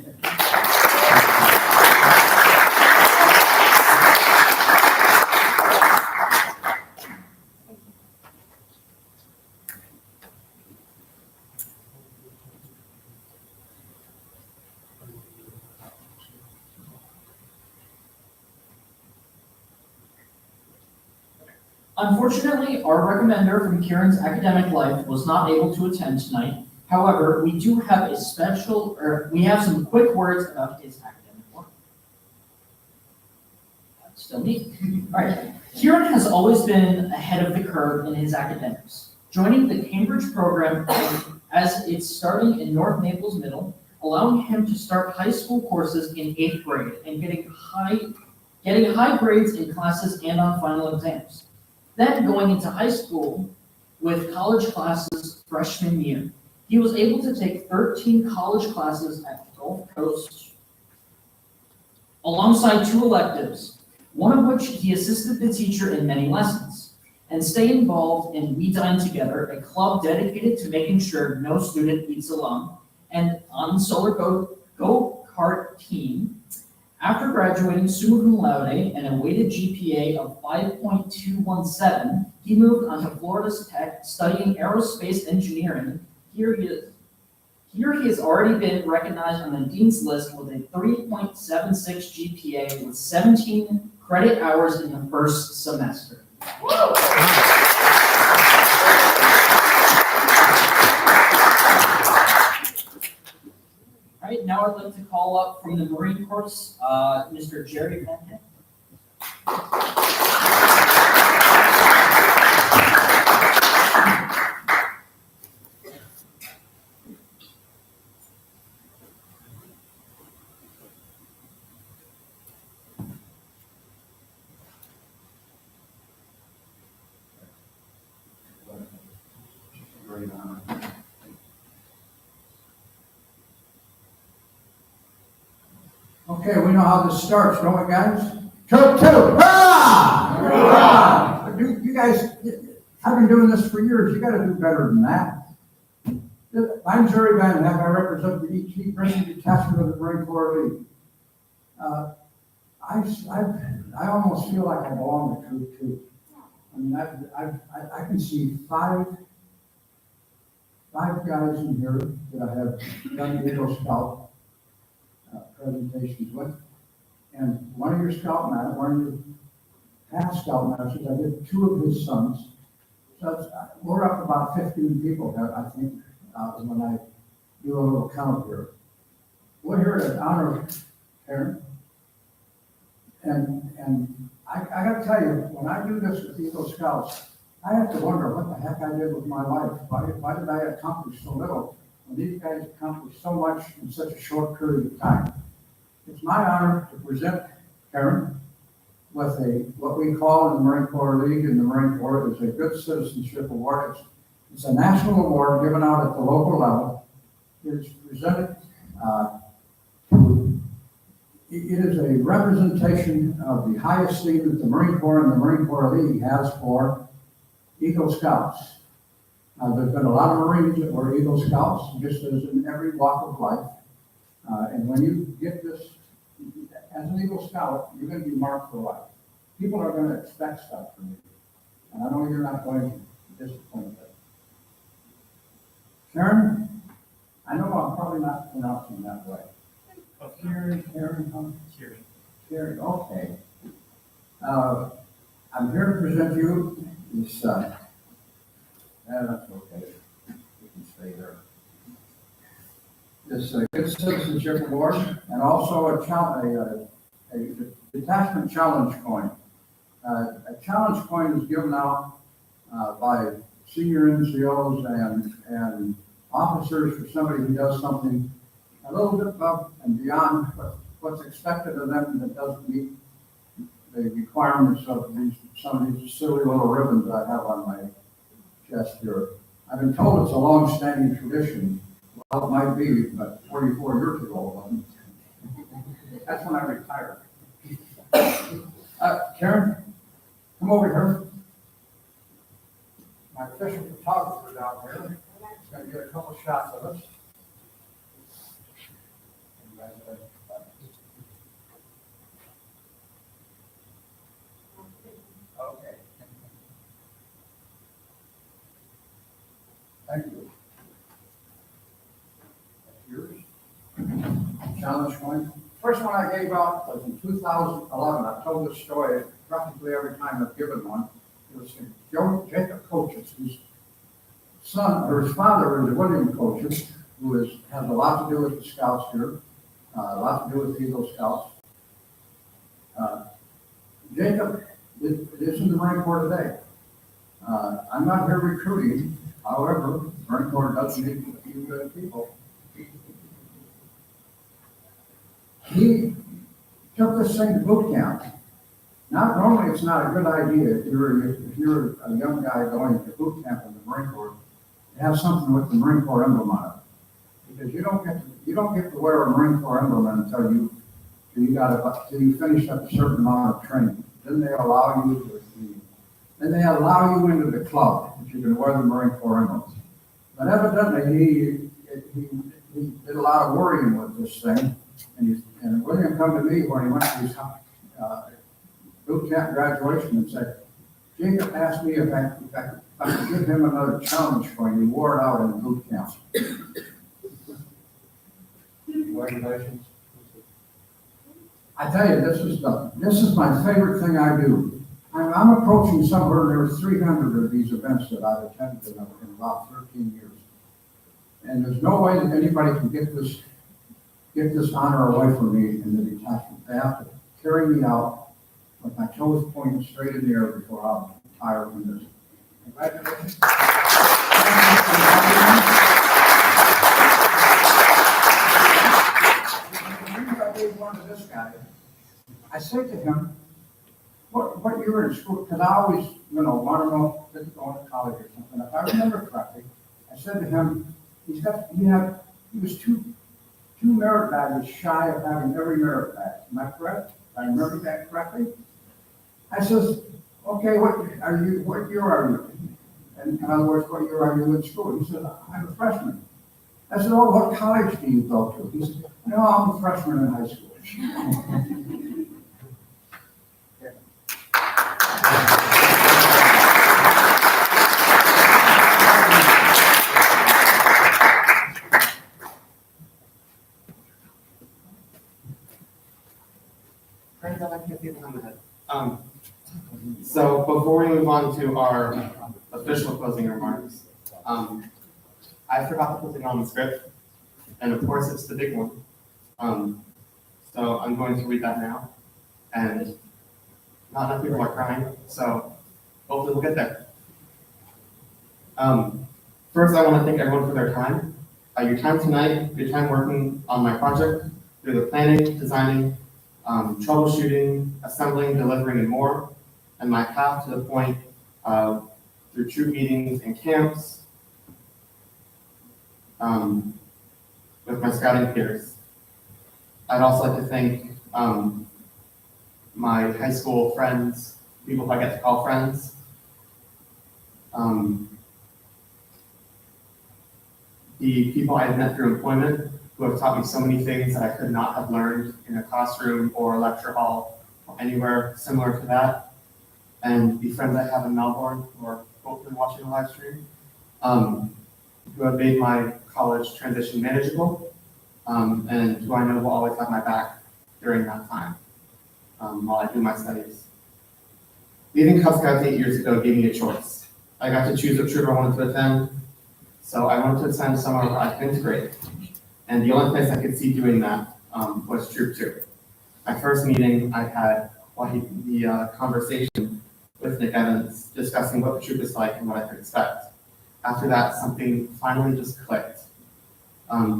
Unfortunately, our recommender from Kieran's academic life was not able to attend tonight. However, we do have we have some quick words about his academic work. That's still neat. All right. Kieran has always been ahead of the curve in his academics, joining the Cambridge program as it's starting in North Naples Middle, allowing him to start high school courses in 8th grade and getting high grades in classes and on final exams. Then going into high school with college classes freshman year. He was able to take 13 college classes at Gulf Coast alongside 2 electives, one of which he assisted the teacher in many lessons, and stay involved in We Dine Together, a club dedicated to making sure no student eats alone, and on the Solar Go-Kart team. After graduating summa cum laude and a weighted GPA of 5.217, he moved on to Florida Tech studying aerospace engineering. Here he has already been recognized on the Dean's List with a 3.76 GPA with 17 credit hours in the first semester. All right, now I'd like to call up from the Marine Corps, Mr. Jerry Van Heck.
Great honor.
Okay, we know how this starts, don't we, guys? Toot, toot, hurrah! Hurrah! You guys, I've been doing this for years. You got to do better than that. I'm Jerry Van Heck. I represent the ET Princeton Detachment of the Marine Corps League. I almost feel like I belong to Troop 2. I mean, I can see five guys in here that I have done Eagle Scout presentations with. And one of your one of your past Scout masters, I did 2 of his sons. So we're up about 15 people, I think, when I do a little count here. We're here to honor Kieran. And I gotta tell you, when I do this with Eagle Scouts, I have to wonder what the heck I did with my life. Why did I accomplish so little when these guys accomplished so much in such a short period of time? It's my honor to present Kieran with what we call in the Marine Corps League and the Marine Corps is a Good Citizenship Award. It's a national award given out at the local level. It's presented it is a representation of the highest thing that the Marine Corps and the Marine Corps League has for Eagle Scouts. There's been a lot of Marines that were Eagle Scouts, just as in every walk of life. And when you get this, as an Eagle Scout, you're going to be marked for life. People are going to expect stuff from you. And I know you're not going to disappoint them. Kieran, I know I'm probably not pronouncing that right. Kieran, okay. I'm here to present you this, that's okay. You can stay there. This Good Citizenship Award, and also a detachment challenge coin. A challenge coin is given out by senior NCOs and officers for somebody who does something a little bit above and beyond what's expected of them that doesn't meet the requirements of some of these silly little ribbons I have on my chest here. I've been told it's a long-standing tradition. Well, it might be, but 44 years ago it wasn't. That's when I retired. Kieran, come over here. My official photographer down here is going to get a couple shots of us. Okay. Thank you. That's yours. Challenge coin. First one I gave out was in 2011. I've told this story practically every time I've given one. It was Jacob Coaches, whose son or his father is William Coaches, who has a lot to do with the Scouts here, a lot to do with the Eagle Scouts. Jacob is in the Marine Corps today. I'm not here recruiting. However, the Marine Corps does need a few good people. He took this thing to boot camp. Now, normally it's not a good idea if you're a young guy going to boot camp in the Marine Corps to have something with the Marine Corps emblem on it, because you don't get to wear a Marine Corps emblem until you finish up a certain amount of training. Then they allow you into the club that you can wear the Marine Corps emblem. But evidently he did a lot of worrying with this thing, and William come to me when he went to his boot camp graduation and said, Jacob asked me if I could give him another challenge coin. He wore it out in boot camp. Congratulations. I tell you, this is my favorite thing I do. I'm approaching somewhere near 300 of these events that I've attended in about 13 years. And there's no way that anybody can get this honor away from me in the detachment. They have to carry me out with my toes pointed straight in the air before I'll retire from this. Congratulations. I gave one to this guy. I said to him, what you were in school, because I always, want to know if he's going to college or something. If I remember correctly, I said to him, he was two merit badges shy of having every merit badge. Am I correct? I remember that correctly. I says, okay, what year are you? And in other words, what year are you in school? He said, I'm a freshman. I said, oh, what college do you go to? He said, no, I'm a freshman in high school.
Turns out I can't see the on the head. So before we move on to our official closing remarks, I forgot to put it on the script, and of course it's the big one. So I'm going to read that now, and not enough people are crying, so hopefully we'll get there. First, I want to thank everyone for their time. Your time tonight, your time working on my project, through the planning, designing, troubleshooting, assembling, delivering, and more, and my path to the point through troop meetings and camps with my scouting peers. I'd also like to thank my high school friends, people who I get to call friends. The people I've met through employment who have taught me so many things that I could not have learned in a classroom or a lecture hall or anywhere similar to that. And the friends I have in Melbourne who are hopefully watching the live stream, who have made my college transition manageable, and who I know will always have my back during that time while I do my studies. Leaving Cub Scouts 8 years ago gave me a choice. I got to choose what troop I wanted to attend, so I wanted to attend somewhere where I could integrate. And the only place I could see doing that was Troop 2. My first meeting, I had the conversation with Nick Evans discussing what the troop is like and what I could expect. After that, something finally just clicked.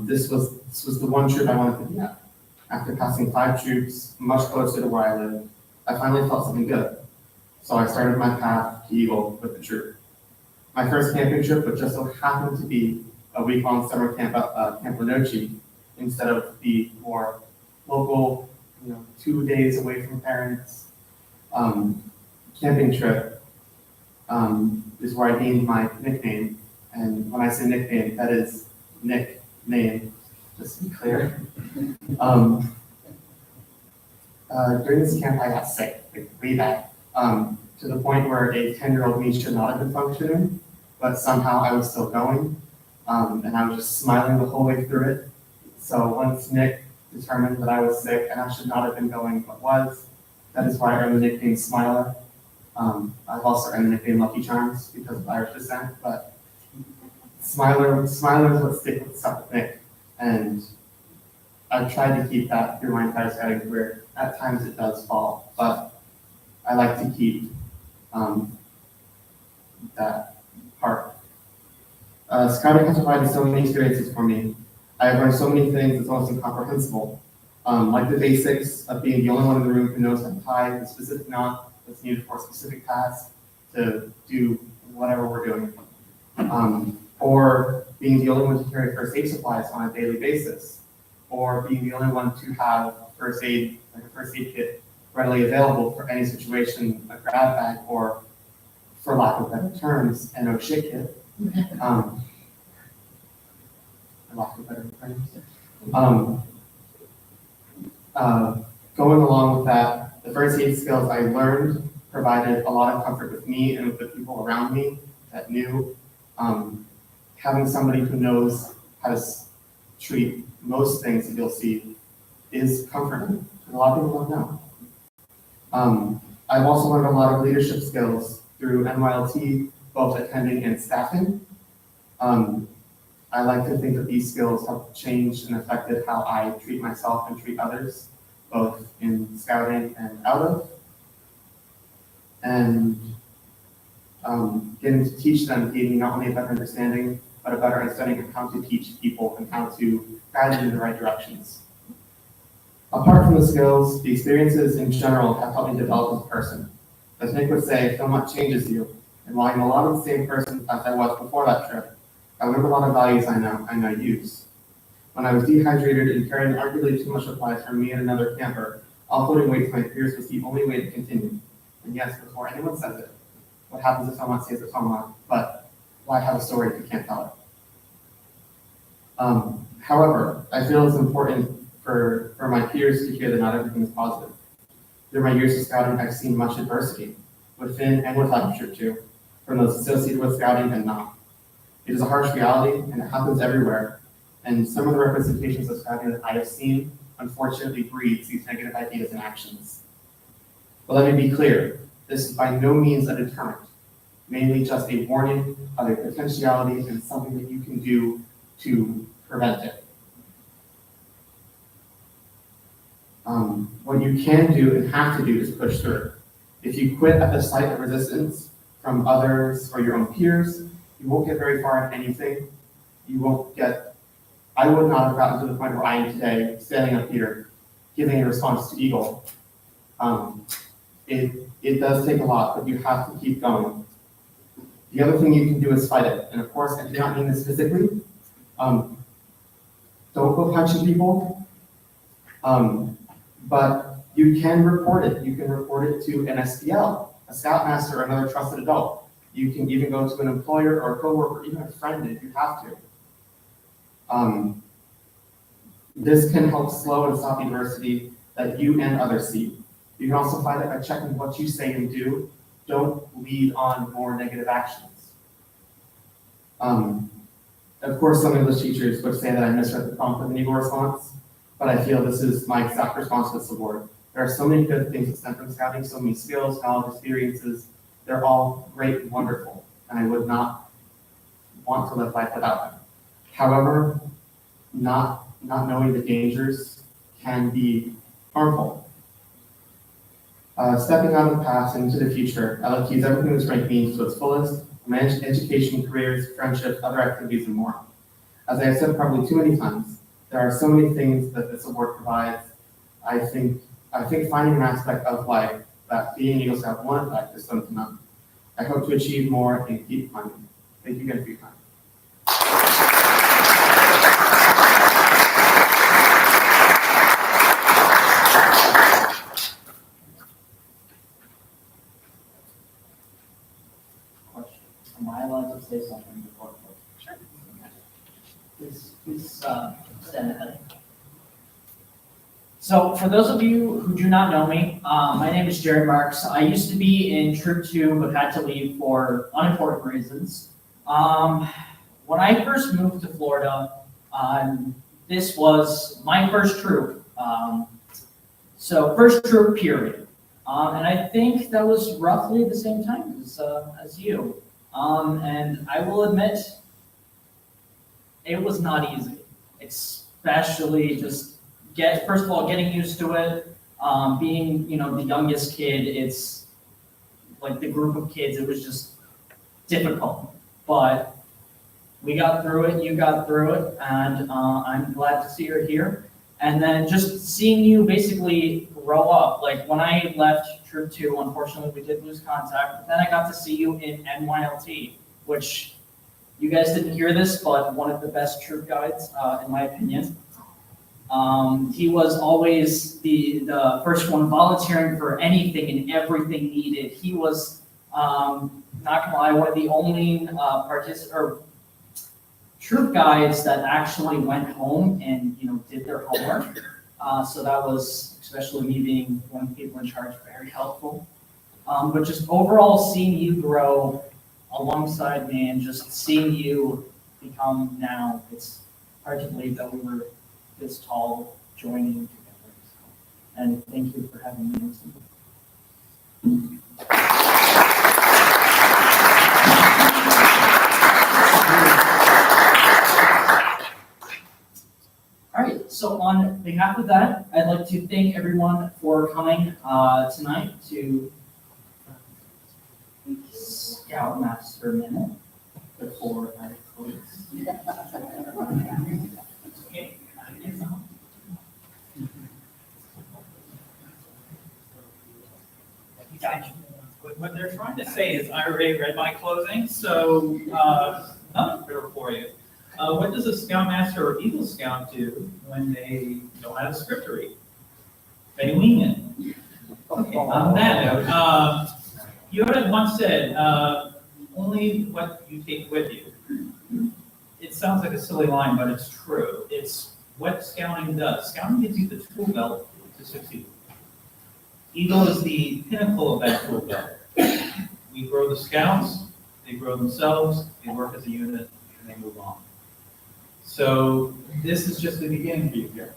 This was the one troop I wanted to be at. After passing 5 troops, much closer to where I lived, I finally felt something good. So I started my path to Eagle with the troop. My first camping trip would just so happen to be a week-long summer camp at Camp Lenoci instead of the more local, 2 days away from parents camping trip is where I gained my nickname. And when I say nickname, that is nickname, just to be clear. During this camp, I got sick, like way bad, to the point where a 10-year-old me should not have been functioning, but somehow I was still going, and I was just smiling the whole way through it. So once Nick determined that I was sick and I should not have been going, but was, that is why I earned the nickname Smiler. I've also earned the nickname Lucky Charms because of Irish descent, but Smiler is what stuck with Nick, and I've tried to keep that through my entire scouting career. At times it does fall, but I like to keep that part. Scouting has provided so many experiences for me. I have learned so many things that's almost incomprehensible, like the basics of being the only one in the room who knows how to tie the specific knot that's needed for a specific task to do whatever we're doing, or being the only one to carry first aid supplies on a daily basis, or being the only one to have first aid, like a first aid kit, readily available for any situation, a grab bag, or, for lack of better terms, an oh shit kit. Going along with that, the first aid skills I learned provided a lot of comfort with me and with the people around me that knew. Having somebody who knows how to treat most things that you'll see is comforting. A lot of people don't know. I've also learned a lot of leadership skills through NYLT, both attending and staffing. I like to think that these skills have changed and affected how I treat myself and treat others, both in scouting and out of. And getting to teach them gave me not only a better understanding, but a better understanding of how to teach people and how to guide them in the right directions. Apart from the skills, the experiences in general have helped me develop as a person. As Nick would say, Philmont changes you. And while I'm a lot of the same person as I was before that trip, I learned a lot of values I now use. When I was dehydrated and carrying arguably too much supplies from me and another camper, offloading weight to my peers was the only way to continue. And yes, before anyone says it, what happens if someone says it's Philmont, but why have a story if you can't tell it? However, I feel it's important for my peers to hear that not everything is positive. Through my years of scouting, I've seen much adversity, within and without Troop 2, from those associated with scouting and not. It is a harsh reality, and it happens everywhere. And some of the representations of scouting that I have seen, unfortunately, breeds these negative ideas and actions. But let me be clear, this is by no means a deterrent, mainly just a warning of a potentiality and something that you can do to prevent it. What you can do and have to do is push through. If you quit at the sight of resistance from others or your own peers, you won't get very far in anything. I would not have gotten to the point where I am today, standing up here, giving a response to Eagle. It does take a lot, but you have to keep going. The other thing you can do is fight it. And of course, I do not mean this physically. Don't go punching people. But you can report it. You can report it to an SPL, a scoutmaster, or another trusted adult. You can even go to an employer or a coworker, even a friend if you have to. This can help slow and stop adversity that you and others see. You can also fight it by checking what you say and do. Don't lead on more negative actions. Of course, some English teachers would say that I misread the prompt with an Eagle response, but I feel this is my exact response to this award. There are so many good things that stem from scouting, so many skills, knowledge, experiences. They're all great and wonderful, and I would not want to live life without them. However, not knowing the dangers can be harmful. Stepping out of the past and into the future, I like to use everything this rank means to its fullest, manage education, careers, friendships, other activities, and more. As I have said probably too many times, there are so many things that this award provides. I think finding an aspect of life that being Eagle Scout one effect is something to none. I hope to achieve more and keep climbing. Thank you again for your time.
Am I allowed to say something before? Sure. Please stand ahead. So for those of you who do not know me, my name is Jared Marks. I used to be in Troop 2, but had to leave for unimportant reasons. When I first moved to Florida, this was my first troop. So first troop period. And I think that was roughly the same time as you. And I will admit, it was not easy, especially just first of all, getting used to it, being, the youngest kid, it's like the group of kids, it was just difficult, but we got through it, you got through it, and I'm glad to see you're here. And then just seeing you basically grow up, like when I left Troop 2, unfortunately we did lose contact, but then I got to see you in NYLT, which you guys didn't hear this, but one of the best troop guides, in my opinion. He was always the first one volunteering for anything and everything needed. He was, not gonna lie, one of the only troop guides that actually went home and did their homework. So that was, especially me being one of the people in charge, very helpful. But just overall seeing you grow alongside me and just seeing you become now, it's hard to believe that we were this tall joining together. And thank you for having me. All right, so on behalf of that, I'd like to thank everyone for coming tonight to Scoutmaster Minute before I close.
What they're trying to say is, I already read my closing, so nothing better for you. What does a Scoutmaster or Eagle Scout do when they don't have a script to read? They wing it. Okay, on that note, Yoda once said, only what you take with you. It sounds like a silly line, but it's true. It's what scouting does. Scouting gives you the tool belt to succeed. Eagle is the pinnacle of that tool belt. We grow the scouts, they grow themselves, they work as a unit, and they move on. So this is just the beginning for you here.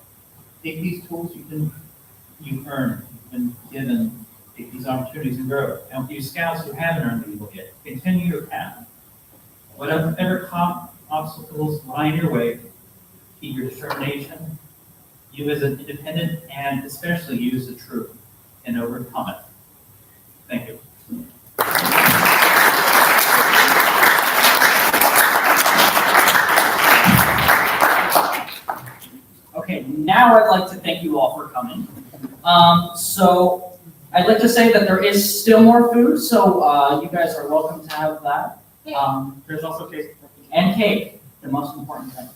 Take these tools you've earned, you've been given take these opportunities and grow. And with you scouts who haven't earned the Eagle yet, continue your path. Whatever obstacles lie in your way, keep your determination, you as an independent, and especially you as a troop, and overcome it. Thank you.
Okay, now I'd like to thank you all for coming. So I'd like to say that there is still more food, so you guys are welcome to have that.
There's also cake.
And cake, the most important thing.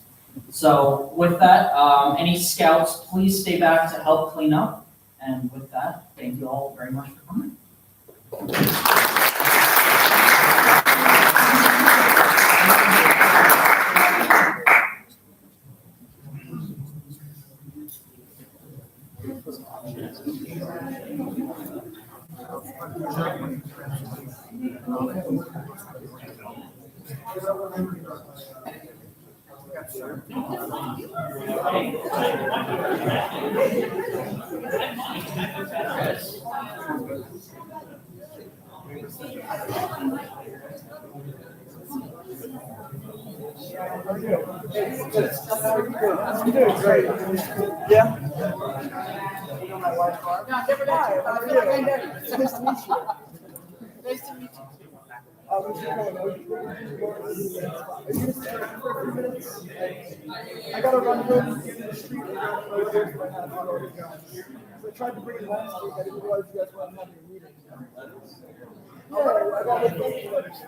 So with that, any scouts, please stay back to help clean up. And with that, thank you all very much for coming.
You doing great. Yeah. No, never die. How are you? Nice to meet you. Nice to meet you. Where's you going? Are you going to stay for a few minutes? I got to run home to the street and go to my house. So I tried to bring it last week. I didn't realize you guys were having a meeting. Yeah, I got to go to letters.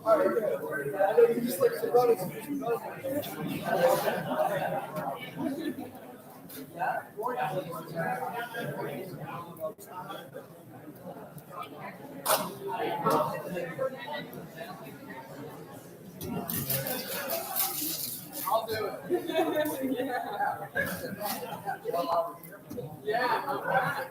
All right, good. I know you just like some brothers. I'll do it. Yeah. All right.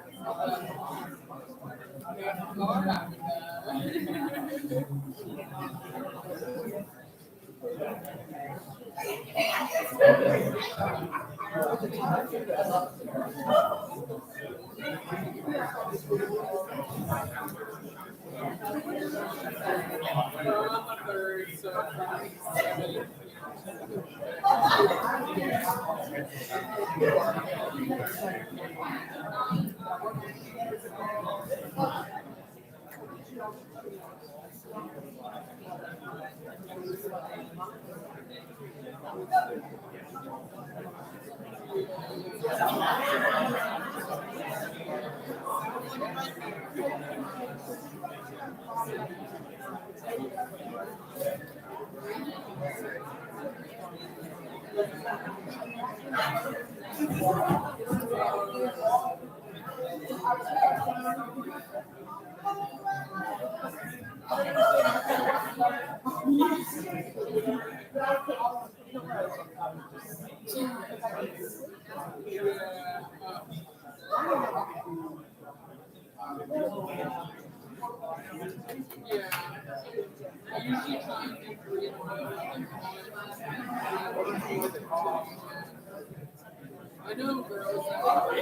I know girls that are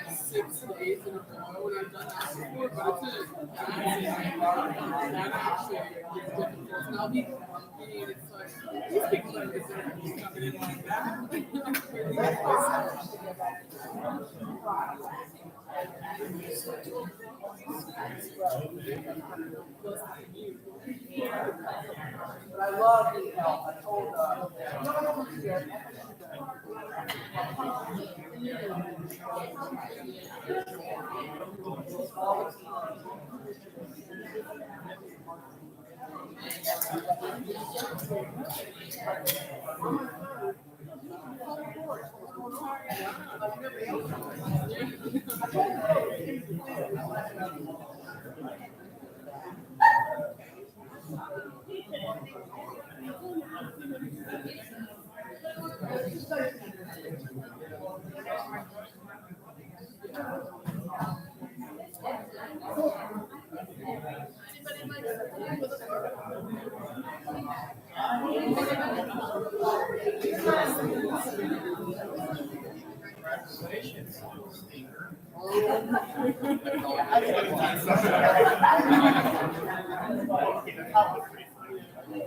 6 days in a row, and I've done that before, but that actually is difficult. And I'll be grumpy, and it's like, these people don't deserve to be coming in like that.
But I love the help. I told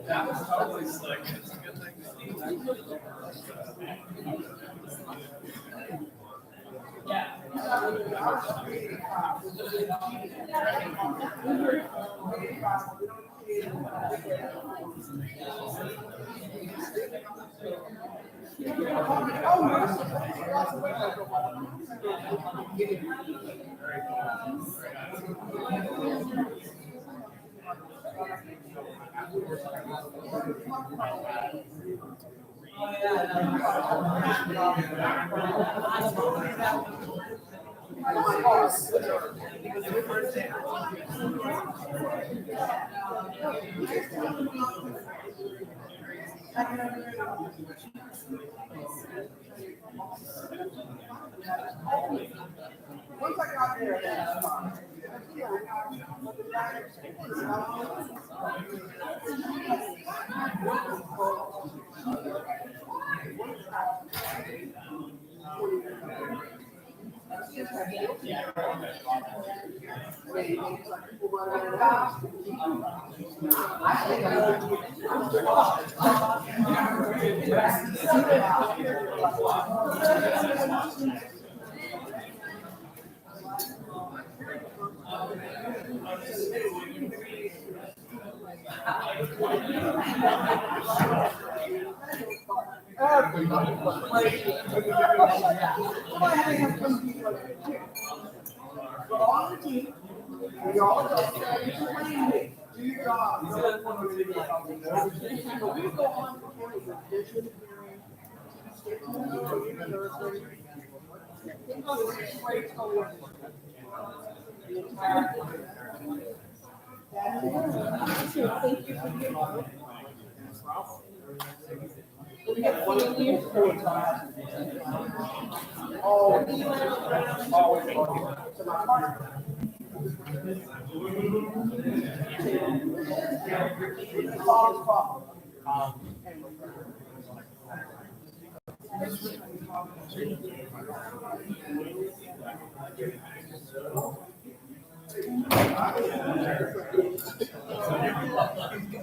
That was totally slick. It's a good thing.
Once I got there, that's fine.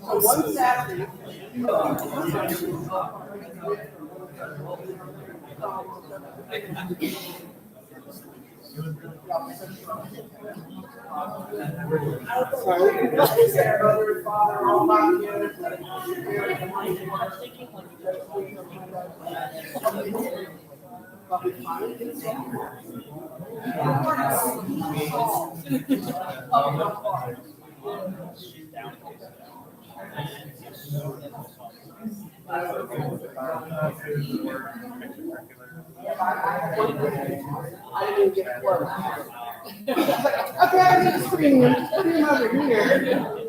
One Saturday. I didn't get close. Okay, I need to scream over here.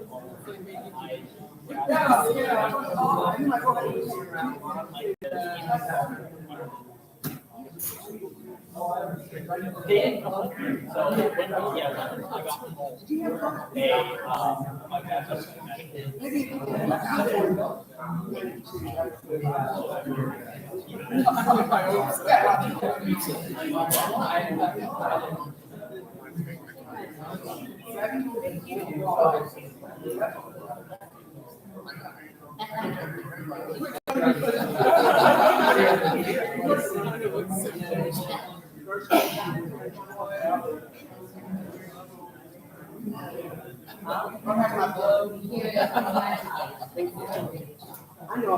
I know.